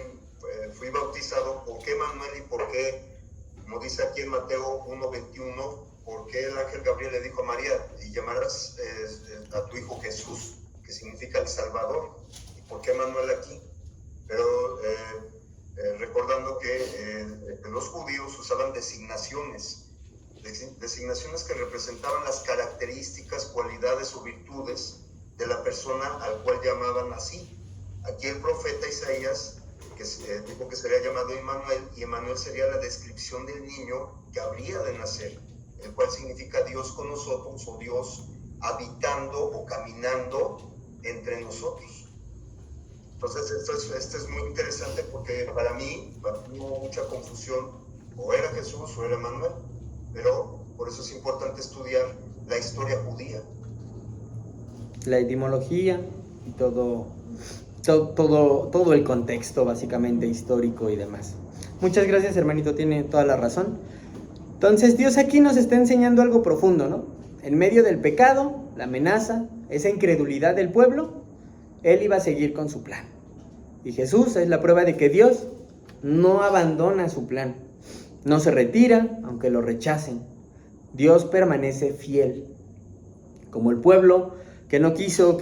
fui bautizado, ¿por qué Emmanuel y por qué, como dice aquí en Mateo 1:21, por qué el ángel Gabriel le dijo a María: y llamarás a tu hijo Jesús, que significa el Salvador? ¿Y por qué Emmanuel aquí? Pero recordando que los judíos usaban designaciones que representaban las características, cualidades o virtudes de la persona al cual llamaban así. Aquí el profeta Isaías dijo que sería llamado Emmanuel, y Emmanuel sería la descripción del niño que habría de nacer, el cual significa Dios con nosotros, o Dios habitando o caminando entre nosotros. Entonces esto es muy interesante, porque para mí hubo mucha confusión: o era Jesús o era Emmanuel. Pero Por eso es importante estudiar la historia judía. La etimología y todo el contexto básicamente histórico y demás. Muchas gracias, hermanito, tiene toda la razón. Entonces Dios aquí nos está enseñando algo profundo, ¿no? En medio del pecado, la amenaza, esa incredulidad del pueblo, Él iba a seguir con su plan. Y Jesús es la prueba de que Dios no abandona su plan, no se retira aunque lo rechacen. Dios permanece fiel. Como el pueblo que no quiso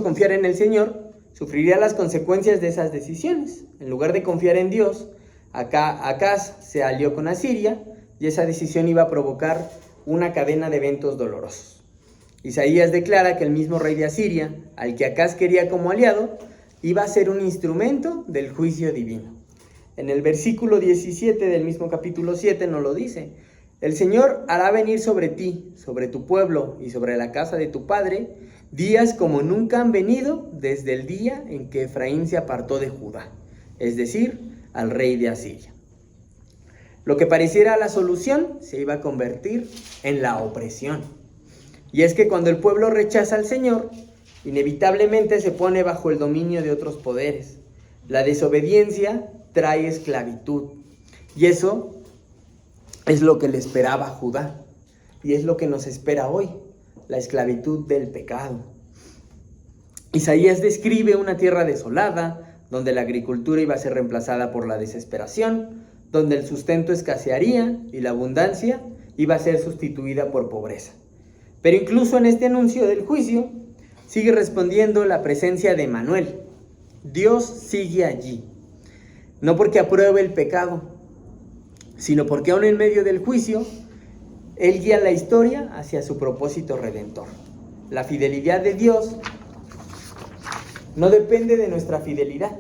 confiar en el Señor, sufriría las consecuencias de esas decisiones. En lugar de confiar en Dios, Acaz se alió con Asiria y esa decisión iba a provocar una cadena de eventos dolorosos. Isaías declara que el mismo rey de Asiria, al que Acaz quería como aliado, iba a ser un instrumento del juicio divino. En el versículo 17 del mismo capítulo 7 nos lo dice: el Señor hará venir sobre ti, sobre tu pueblo y sobre la casa de tu padre, días como nunca han venido desde el día en que Efraín se apartó de Judá, es decir, al rey de Asiria. Lo que pareciera la solución se iba a convertir en la opresión. Y es que cuando el pueblo rechaza al Señor, inevitablemente se pone bajo el dominio de otros poderes. La desobediencia trae esclavitud. Y eso es lo que le esperaba a Judá. Y es lo que nos espera hoy, la esclavitud del pecado. Isaías describe una tierra desolada, donde la agricultura iba a ser reemplazada por la desesperación, donde el sustento escasearía y la abundancia iba a ser sustituida por pobreza. Pero incluso en este anuncio del juicio, sigue respondiendo la presencia de Emmanuel. Dios sigue allí, no porque apruebe el pecado, sino porque aún en medio del juicio, Él guía la historia hacia su propósito redentor. La fidelidad de Dios no depende de nuestra fidelidad.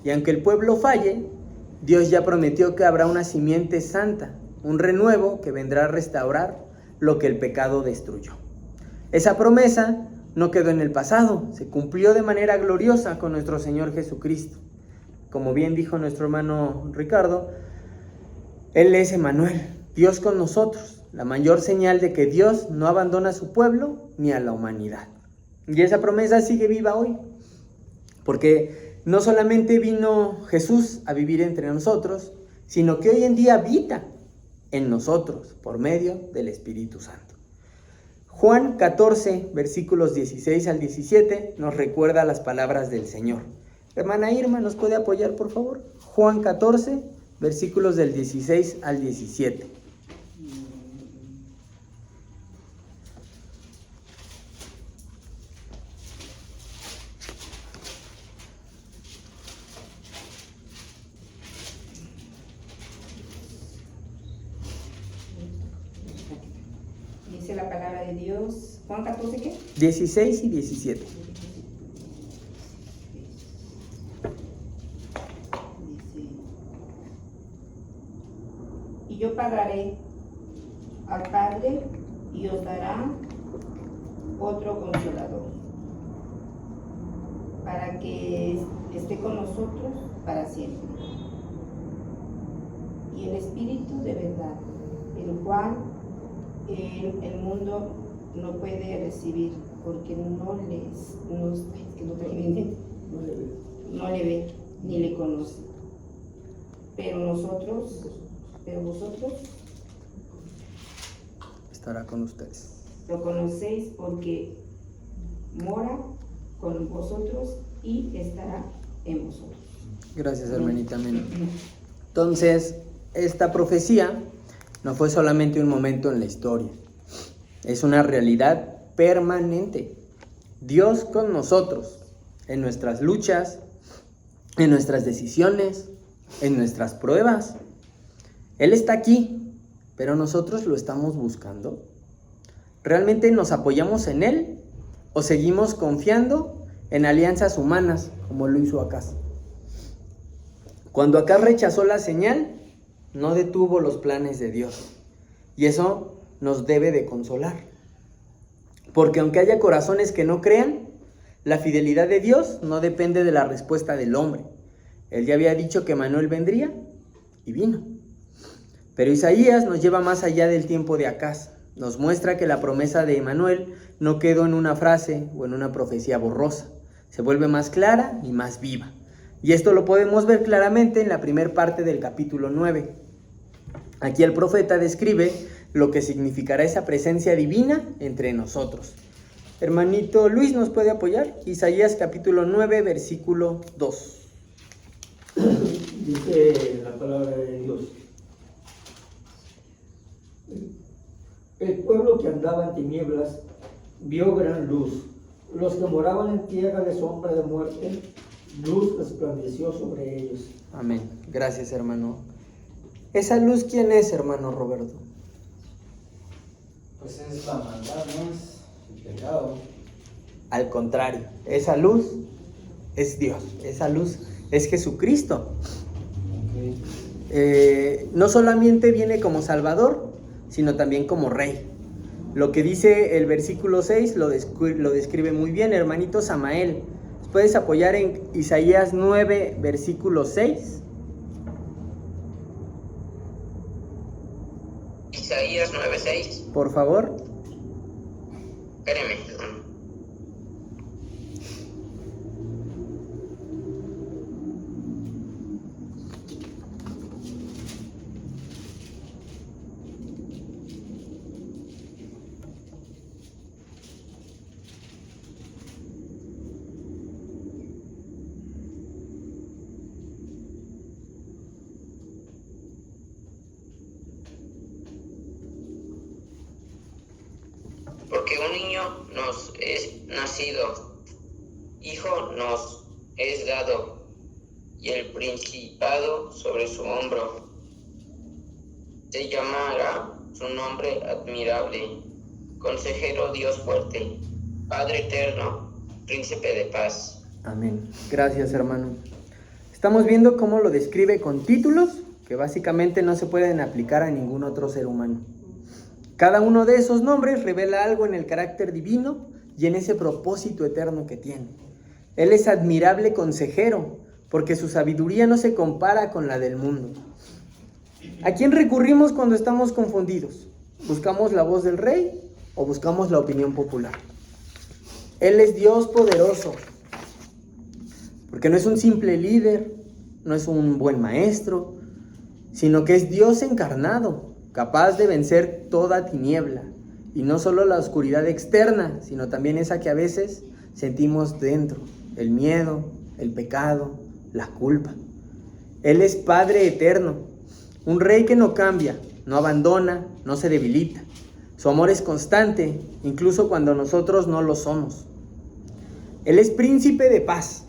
Y aunque el pueblo falle, Dios ya prometió que habrá una simiente santa, un renuevo que vendrá a restaurar lo que el pecado destruyó. Esa promesa no quedó en el pasado, se cumplió de manera gloriosa con nuestro Señor Jesucristo. Como bien dijo nuestro hermano Ricardo, Él es Emmanuel, Dios con nosotros, la mayor señal de que Dios no abandona a su pueblo ni a la humanidad. Y esa promesa sigue viva hoy, porque no solamente vino Jesús a vivir entre nosotros, sino que hoy en día habita en nosotros por medio del Espíritu Santo. Juan 14, versículos 16 al 17, nos recuerda las palabras del Señor. Hermana Irma, ¿nos puede apoyar, por favor? Juan 14, versículos del 16 al 17. Dice la palabra de Dios. Juan 14, ¿qué? 16 y 17. Dice, y yo pagaré al Padre y os dará otro consolador, para que esté con nosotros para siempre. Y el Espíritu de verdad, el cual el mundo no puede recibir, porque no le ve ni le conoce. Pero vosotros Estará con ustedes. lo conocéis, porque mora con vosotros y estará en vosotros. Gracias, hermanita. Amén. Entonces, esta profecía no fue solamente un momento en la historia, es una realidad permanente. Dios con nosotros, en nuestras luchas, en nuestras decisiones, en nuestras pruebas. Él está aquí, pero nosotros lo estamos buscando. ¿Realmente nos apoyamos en Él o seguimos confiando en alianzas humanas, como lo hizo Acaz? Cuando Acaz rechazó la señal, no detuvo los planes de Dios. Y eso nos debe de consolar. Porque aunque haya corazones que no crean, la fidelidad de Dios no depende de la respuesta del hombre. Él ya había dicho que Emmanuel vendría y vino. Pero Isaías nos lleva más allá del tiempo de Acaz. Nos muestra que la promesa de Emmanuel no quedó en una frase o en una profecía borrosa. Se vuelve más clara y más viva. Y esto lo podemos ver claramente en la primera parte del capítulo 9. Aquí el profeta describe lo que significará esa presencia divina entre nosotros. Hermanito Luis, ¿nos puede apoyar? Isaías capítulo 9, versículo 2. Dice la palabra de Dios: el pueblo que andaba en tinieblas vio gran luz. Los que moraban en tierra de sombra de muerte, luz resplandeció sobre ellos. Amén. Gracias, hermano. ¿Esa luz quién es, hermano Roberto? Pues es la maldad, ¿no? Es el pecado. Al contrario, esa luz es Dios. Esa luz es Jesucristo. No solamente viene como Salvador, sino también como Rey. Lo que dice el versículo 6 lo describe muy bien, hermanito Samael. ¿Puedes apoyar en Isaías 9, versículo 6? Isaías 9:6. Por favor. Espéreme. Porque un niño nos es nacido, hijo nos es dado, y el principado sobre su hombro. Se llamará su nombre admirable, Consejero, Dios fuerte, Padre eterno, Príncipe de paz. Amén. Gracias, hermano. Estamos viendo cómo lo describe con títulos que básicamente no se pueden aplicar a ningún otro ser humano. Cada uno de esos nombres revela algo en el carácter divino y en ese propósito eterno que tiene. Él es admirable consejero, porque su sabiduría no se compara con la del mundo. ¿A quién recurrimos cuando estamos confundidos? ¿Buscamos la voz del rey o buscamos la opinión popular? Él es Dios poderoso, porque no es un simple líder, no es un buen maestro, sino que es Dios encarnado, capaz de vencer toda tiniebla, y no solo la oscuridad externa, sino también esa que a veces sentimos dentro, el miedo, el pecado, la culpa. Él es Padre eterno, un Rey que no cambia, no abandona, no se debilita. Su amor es constante, incluso cuando nosotros no lo somos. Él es Príncipe de paz,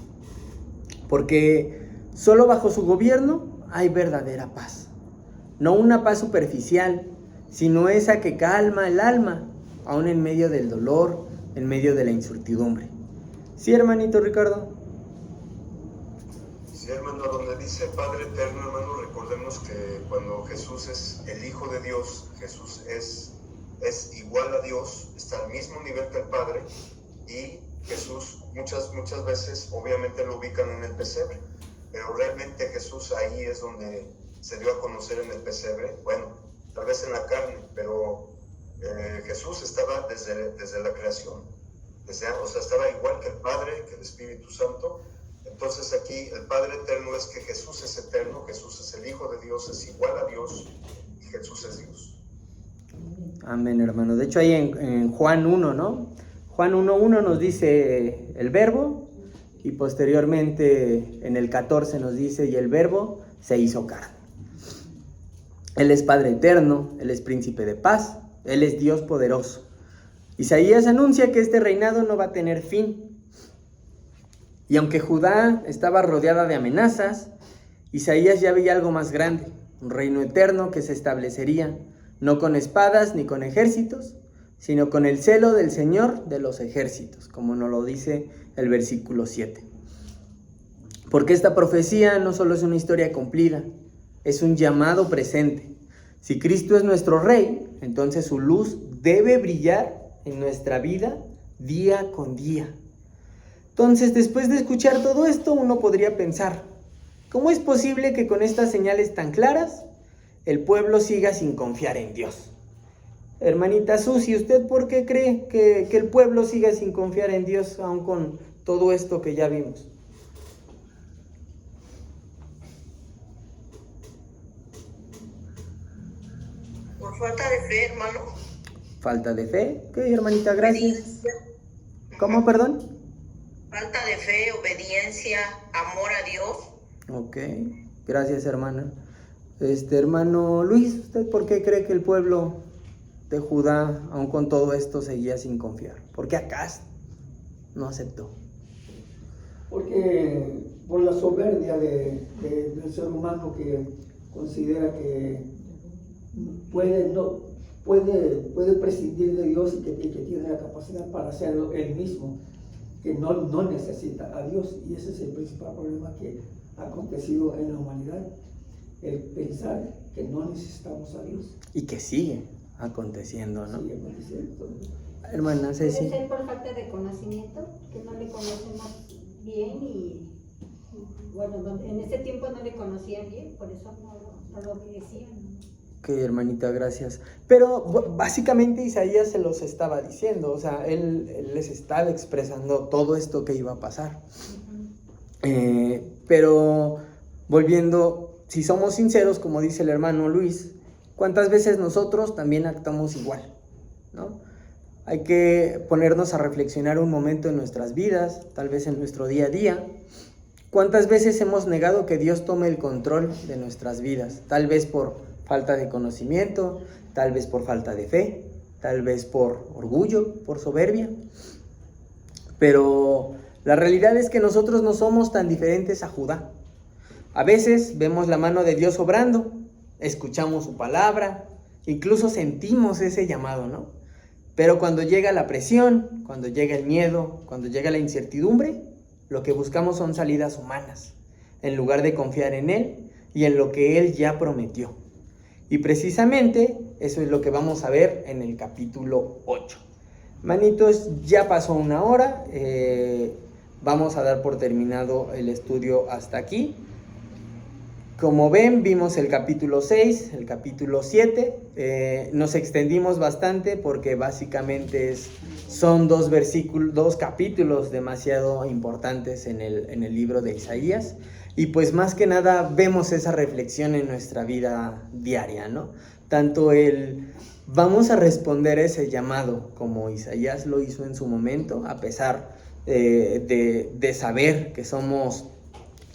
porque solo bajo su gobierno hay verdadera paz. No una paz superficial, sino esa que calma el alma, aún en medio del dolor, en medio de la incertidumbre. ¿Sí, hermanito Ricardo? Sí, hermano, donde dice Padre eterno, hermano, recordemos que cuando Jesús es el Hijo de Dios, Jesús es igual a Dios, está al mismo nivel que el Padre, y Jesús muchas veces obviamente lo ubican en el pesebre, pero realmente Jesús ahí es donde se dio a conocer en el pesebre, bueno, tal vez en la carne, pero Jesús estaba desde la creación, o sea, estaba igual que el Padre, que el Espíritu Santo. Entonces aquí el Padre eterno es que Jesús es eterno, Jesús es el Hijo de Dios, es igual a Dios, y Jesús es Dios. Amén, hermano. De hecho ahí en Juan 1, ¿no? Juan 1:1 nos dice el verbo, y posteriormente en el 14 nos dice, y el verbo se hizo carne. Él es Padre eterno, Él es Príncipe de paz, Él es Dios poderoso. Isaías anuncia que este reinado no va a tener fin. Y aunque Judá estaba rodeada de amenazas, Isaías ya veía algo más grande, un reino eterno que se establecería, no con espadas ni con ejércitos, sino con el celo del Señor de los ejércitos, como nos lo dice el versículo 7. Porque esta profecía no solo es una historia cumplida, es un llamado presente. Si Cristo es nuestro Rey, entonces su luz debe brillar en nuestra vida día con día. Entonces, después de escuchar todo esto, uno podría pensar, ¿cómo es posible que con estas señales tan claras el pueblo siga sin confiar en Dios. Hermanita Susi, ¿usted por qué cree que el pueblo siga sin confiar en Dios aún con todo esto que ya vimos? Por falta de fe, hermano. ¿Falta de fe? Ok, hermanita, gracias. Obediencia. ¿Cómo, perdón? Falta de fe, obediencia, amor a Dios. Ok, gracias, hermana. Hermano Luis, ¿usted por qué cree que el pueblo de Judá, aún con todo esto, seguía sin confiar? ¿Por qué Acaz no aceptó? Porque por la soberbia del ser humano que considera que puede prescindir de Dios y que tiene la capacidad para hacerlo él mismo, que no necesita a Dios. Y ese es el principal problema que ha acontecido en la humanidad, el pensar que no necesitamos a Dios. Y que sigue aconteciendo, ¿no? Sigue aconteciendo. Hermana Ceci. Puede ser por falta de conocimiento, que no le conocen más bien y bueno, en ese tiempo no le conocían bien, por eso no lo obedecían. Ok, hermanita, gracias. Pero básicamente Isaías se los estaba diciendo, o sea, él les estaba expresando todo esto que iba a pasar. Pero volviendo, si somos sinceros, como dice el hermano Luis, ¿cuántas veces nosotros también actuamos igual? ¿No? Hay que ponernos a reflexionar un momento en nuestras vidas, tal vez en nuestro día a día. ¿Cuántas veces hemos negado que Dios tome el control de nuestras vidas? Tal vez por falta de conocimiento, tal vez por falta de fe, tal vez por orgullo, por soberbia. Pero la realidad es que nosotros no somos tan diferentes a Judá. A veces vemos la mano de Dios obrando, escuchamos su palabra, incluso sentimos ese llamado, ¿no? Pero cuando llega la presión, cuando llega el miedo, cuando llega la incertidumbre, lo que buscamos son salidas humanas, en lugar de confiar en Él y en lo que Él ya prometió. Y precisamente eso es lo que vamos a ver en el capítulo 8. Manitos, ya pasó una hora, vamos a dar por terminado el estudio hasta aquí. Como ven, vimos el capítulo 6, el capítulo 7, nos extendimos bastante porque básicamente son dos capítulos demasiado importantes en el libro de Isaías. Y pues más que nada vemos esa reflexión en nuestra vida diaria, ¿no? Tanto vamos a responder a ese llamado como Isaías lo hizo en su momento, a pesar de saber que somos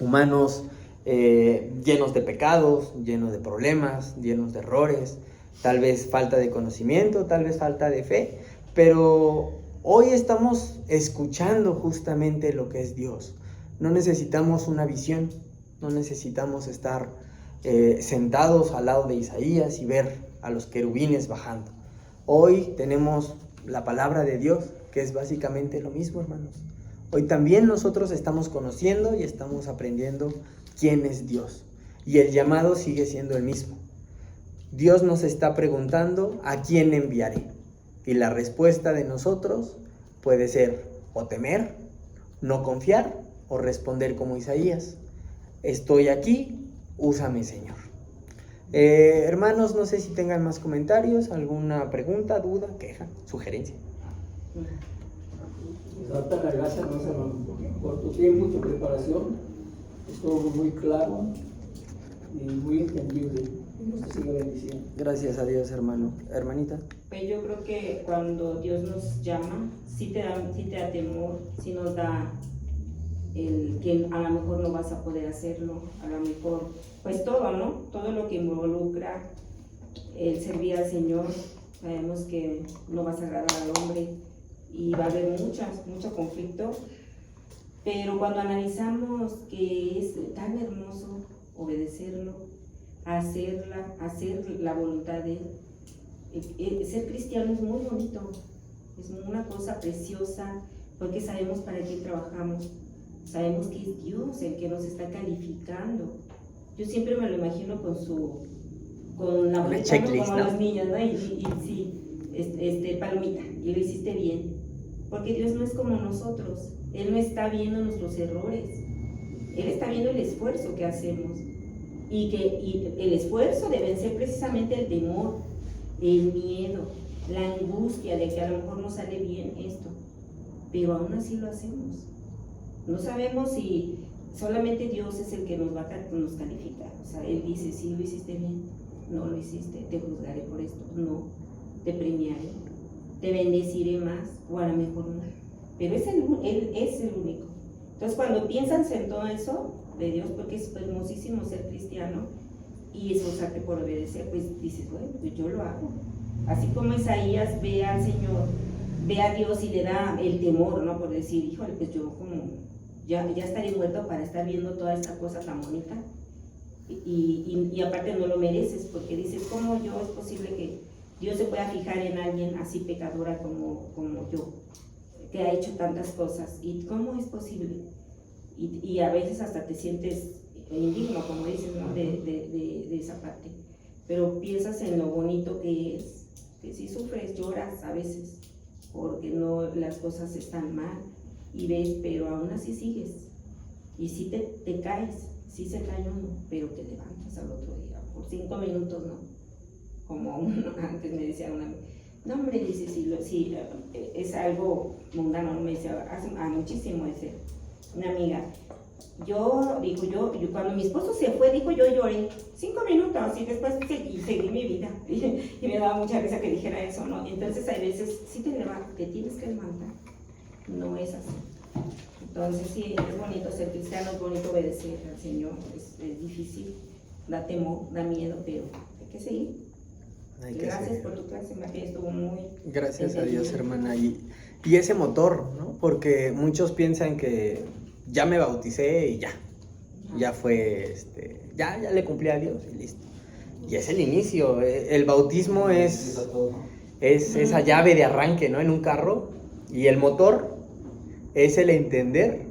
humanos llenos de pecados, llenos de problemas, llenos de errores, tal vez falta de conocimiento, tal vez falta de fe, pero hoy estamos escuchando justamente lo que es Dios. No necesitamos una visión, no necesitamos estar sentados al lado de Isaías y ver a los querubines bajando. Hoy tenemos la palabra de Dios, que es básicamente lo mismo, hermanos. Hoy también nosotros estamos conociendo y estamos aprendiendo quién es Dios. Y el llamado sigue siendo el mismo. Dios nos está preguntando ¿a quién enviaré? Y la respuesta de nosotros puede ser o temer, no confiar, o responder como Isaías: estoy aquí, úsame, Señor. Hermanos, no sé si tengan más comentarios, alguna pregunta, duda, queja, sugerencia. Darte las gracias, no sé, por tu tiempo y tu preparación. Estuvo muy claro y muy entendible. Dios te siga bendiciendo. Gracias a Dios, hermano. Hermanita. Pues yo creo que cuando Dios nos llama, sí te da temor, sí nos da que a lo mejor no vas a poder hacerlo, a lo mejor, pues todo, ¿no? Todo lo que involucra el servir al Señor, sabemos que no vas a agradar al hombre y va a haber mucho conflicto, pero cuando analizamos que es tan hermoso obedecerlo, hacer la voluntad de Él, ser cristiano es muy bonito, es una cosa preciosa, porque sabemos para qué trabajamos. Sabemos que es Dios el que nos está calificando. Yo siempre me lo imagino con la boleta, ¿no? Como las niñas, ¿no? Y sí, palomita, y lo hiciste bien. Porque Dios no es como nosotros. Él no está viendo nuestros errores. Él está viendo el esfuerzo que hacemos. y el esfuerzo debe ser precisamente el temor, el miedo, la angustia de que a lo mejor no sale bien esto, pero aún así lo hacemos. No sabemos si solamente Dios es el que nos califica. O sea, Él dice, sí lo hiciste bien, no lo hiciste, te juzgaré por esto, no, te premiaré, te bendeciré más, o a lo mejor no. Pero Él es el único. Entonces cuando piensas en todo eso de Dios, porque es hermosísimo ser cristiano y esforzarte por obedecer, pues dices, bueno, pues yo lo hago. Así como Isaías ve al Señor, ve a Dios y le da el temor, ¿no? Por decir, híjole, pues yo como ya estaré muerto para estar viendo toda esta cosa tan bonita. Y aparte no lo mereces, porque dices, ¿cómo yo es posible que Dios se pueda fijar en alguien así pecadora como yo, que ha hecho tantas cosas? ¿Y cómo es posible? Y a veces hasta te sientes indigno, como dices, ¿no? de esa parte. Pero piensas en lo bonito que es, que si sufres, lloras a veces, porque no, las cosas están mal, y ves, pero aún así sigues. Y si te caes, sí se cae uno, pero te levantas al otro día, por 5 minutos, ¿no? Como antes me decía una, no hombre, dice, si es algo mundano, me decía, hace muchísimo, dice, una amiga, yo cuando mi esposo se fue, yo lloré 5 minutos y después seguí mi vida. Y me daba mucha risa que dijera eso, ¿no? Entonces hay veces, sí te tienes que levantar, no es así. Entonces sí, es bonito ser cristiano, es bonito obedecer al Señor, es difícil, da temor, da miedo, pero hay que seguir. Gracias por tu clase, María, estuvo muy... Gracias a Dios, hermana. Y ese motor, ¿no? Porque muchos piensan que ya me bauticé y ya fue, ya le cumplí a Dios y listo. Y es el inicio, el bautismo es esa llave de arranque, ¿no? En un carro, y el motor es el entender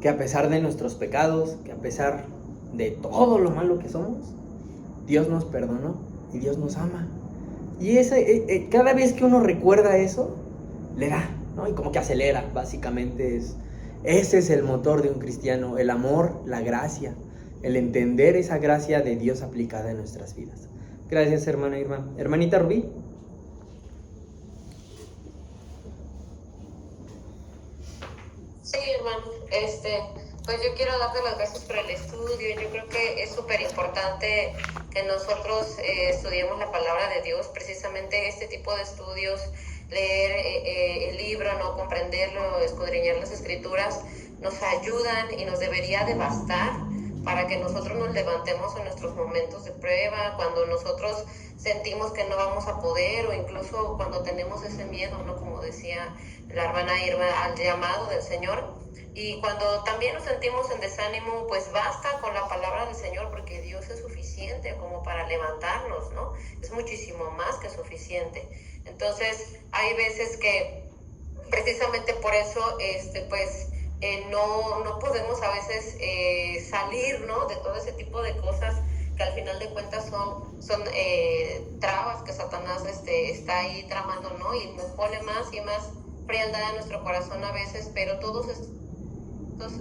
que a pesar de nuestros pecados, que a pesar de todo lo malo que somos, Dios nos perdonó y Dios nos ama. Y cada vez que uno recuerda eso, le da, ¿no? Y como que acelera, básicamente ese es el motor de un cristiano, el amor, la gracia, el entender esa gracia de Dios aplicada en nuestras vidas. Gracias, hermana Irma. Hermanita Rubí. Sí, hermano, pues yo quiero darte las gracias por el estudio. Yo creo que es súper importante que nosotros estudiemos la palabra de Dios, precisamente este tipo de estudios, leer el libro, no comprenderlo, escudriñar las escrituras, nos ayudan y nos debería de bastar para que nosotros nos levantemos en nuestros momentos de prueba, cuando nosotros sentimos que no vamos a poder, o incluso cuando tenemos ese miedo, ¿no? Como decía la hermana Irma, al llamado del Señor. Y cuando también nos sentimos en desánimo, pues basta con la palabra del Señor, porque Dios es suficiente como para levantarnos, ¿no? Es muchísimo más que suficiente. Entonces, hay veces que precisamente por eso, no podemos a veces salir, ¿no? De todo ese tipo de cosas que al final de cuentas son trabas que Satanás está ahí tramando, ¿no? Y nos pone más y más frialdad en nuestro corazón a veces, pero todos estos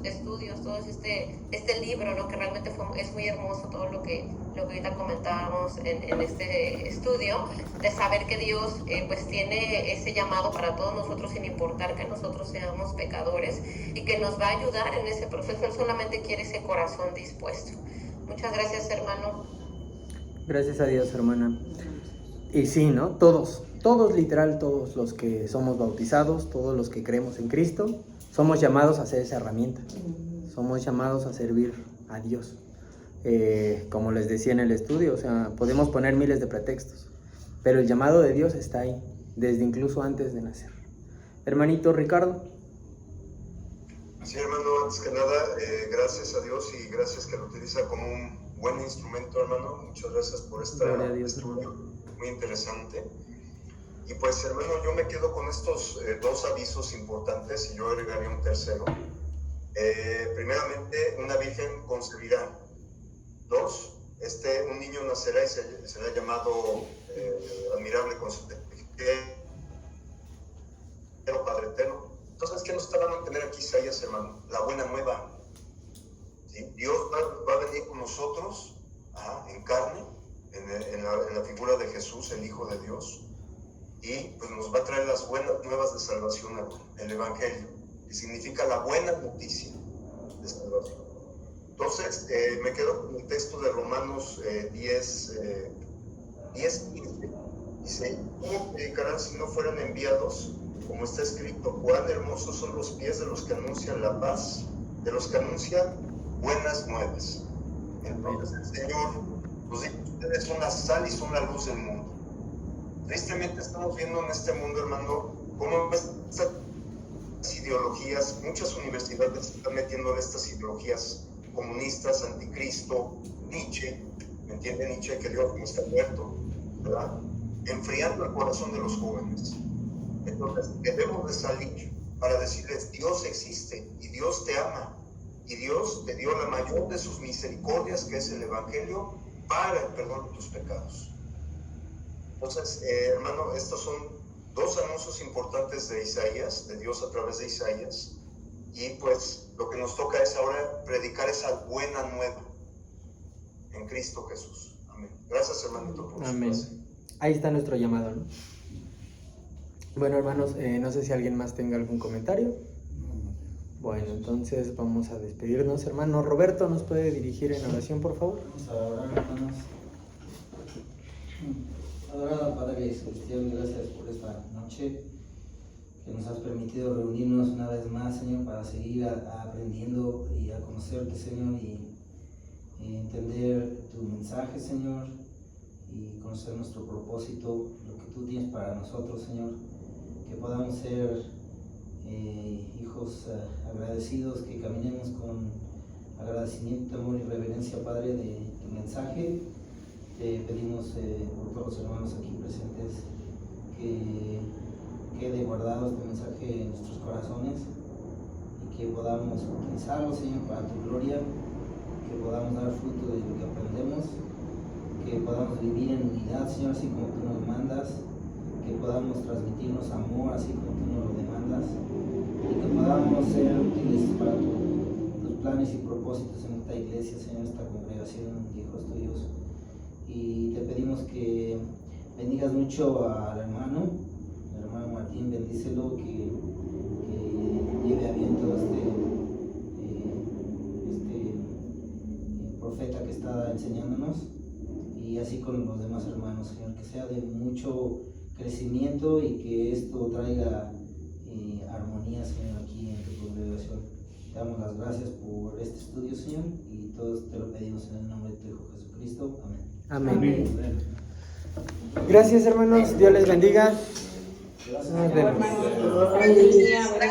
estudios, todo este libro, ¿no? Que realmente es muy hermoso todo lo que ahorita comentábamos en este estudio, de saber que Dios pues tiene ese llamado para todos nosotros, sin importar que nosotros seamos pecadores, y que nos va a ayudar en ese proceso. Él solamente quiere ese corazón dispuesto. Muchas gracias, hermano. Gracias a Dios, hermana. Y sí, ¿no? Todos, literal, todos los que somos bautizados, todos los que creemos en Cristo, somos llamados a ser esa herramienta. Somos llamados a servir a Dios. Como les decía en el estudio, o sea, podemos poner miles de pretextos, pero el llamado de Dios está ahí, desde incluso antes de nacer. Hermanito Ricardo. Sí, hermano, antes que nada, gracias a Dios y gracias que lo utiliza como un buen instrumento, hermano. Muchas gracias por Gloria a Dios, estudio, muy interesante. Y pues, hermano, yo me quedo con estos 2 avisos importantes, y yo agregaría un tercero. Primeramente, una virgen concebirá. 2, un niño nacerá y será llamado admirable consejero, Padre eterno. Entonces, ¿qué nos está dando a entender aquí Isaías, hermano? La buena nueva. ¿Sí? Dios va a venir con nosotros figura de Jesús, el Hijo de Dios, y pues nos va a traer las buenas nuevas de salvación, el Evangelio, que significa la buena noticia de salvación. Entonces, me quedo con el texto de Romanos 10:15. Dice, ¿cómo predicarán si no fueran enviados? Como está escrito, cuán hermosos son los pies de los que anuncian la paz, de los que anuncian buenas nuevas. Entonces el Señor nos dice, ustedes son la sal y son la luz del mundo. Tristemente estamos viendo en este mundo, hermano, cómo estas ideologías, muchas universidades se están metiendo en estas ideologías comunistas, anticristo, Nietzsche, ¿me entiende Nietzsche? Que Dios no está muerto, ¿verdad? Enfriando el corazón de los jóvenes. Entonces debemos de salir para decirles, Dios existe y Dios te ama y Dios te dio la mayor de sus misericordias, que es el Evangelio, para el perdón de tus pecados. Entonces, hermano, estos son dos anuncios importantes de Isaías, de Dios a través de Isaías, y pues lo que nos toca es ahora predicar esa buena nueva en Cristo Jesús. Amén. Gracias, hermanito, por Amén. su clase. Ahí está nuestro llamado, ¿no? Bueno, hermanos, no sé si alguien más tenga algún comentario. Bueno, entonces vamos a despedirnos. Hermano Roberto, ¿nos puede dirigir en oración, por favor? Vamos a orar, hermanos. Adorado Padre Celestial, gracias por esta noche que nos has permitido reunirnos una vez más, Señor, para seguir aprendiendo y a conocerte, Señor, y entender tu mensaje, Señor, y conocer nuestro propósito, lo que tú tienes para nosotros, Señor, que podamos ser hijos agradecidos, que caminemos con agradecimiento, amor y reverencia, Padre, de tu mensaje. Te pedimos por todos los hermanos aquí presentes que quede guardado este mensaje en nuestros corazones y que podamos utilizarlo, Señor, para tu gloria, que podamos dar fruto de lo que aprendemos, que podamos vivir en unidad, Señor, así como tú nos mandas, que podamos transmitirnos amor, así como tú nos lo demandas, y que podamos ser útiles para tus planes y propósitos en esta iglesia, Señor, esta congregación de hijos tuyos. Y te pedimos que bendigas mucho al hermano Martín, bendícelo, que lleve a bien todo este profeta que está enseñándonos, y así con los demás hermanos, Señor, que sea de mucho crecimiento y que esto traiga armonía, Señor, aquí en tu congregación. Te damos las gracias por este estudio, Señor, y todos te lo pedimos en el nombre de tu Hijo Jesucristo. Amén. Amén. Gracias, hermanos. Dios les bendiga. Gracias. Nos vemos. Hermanos,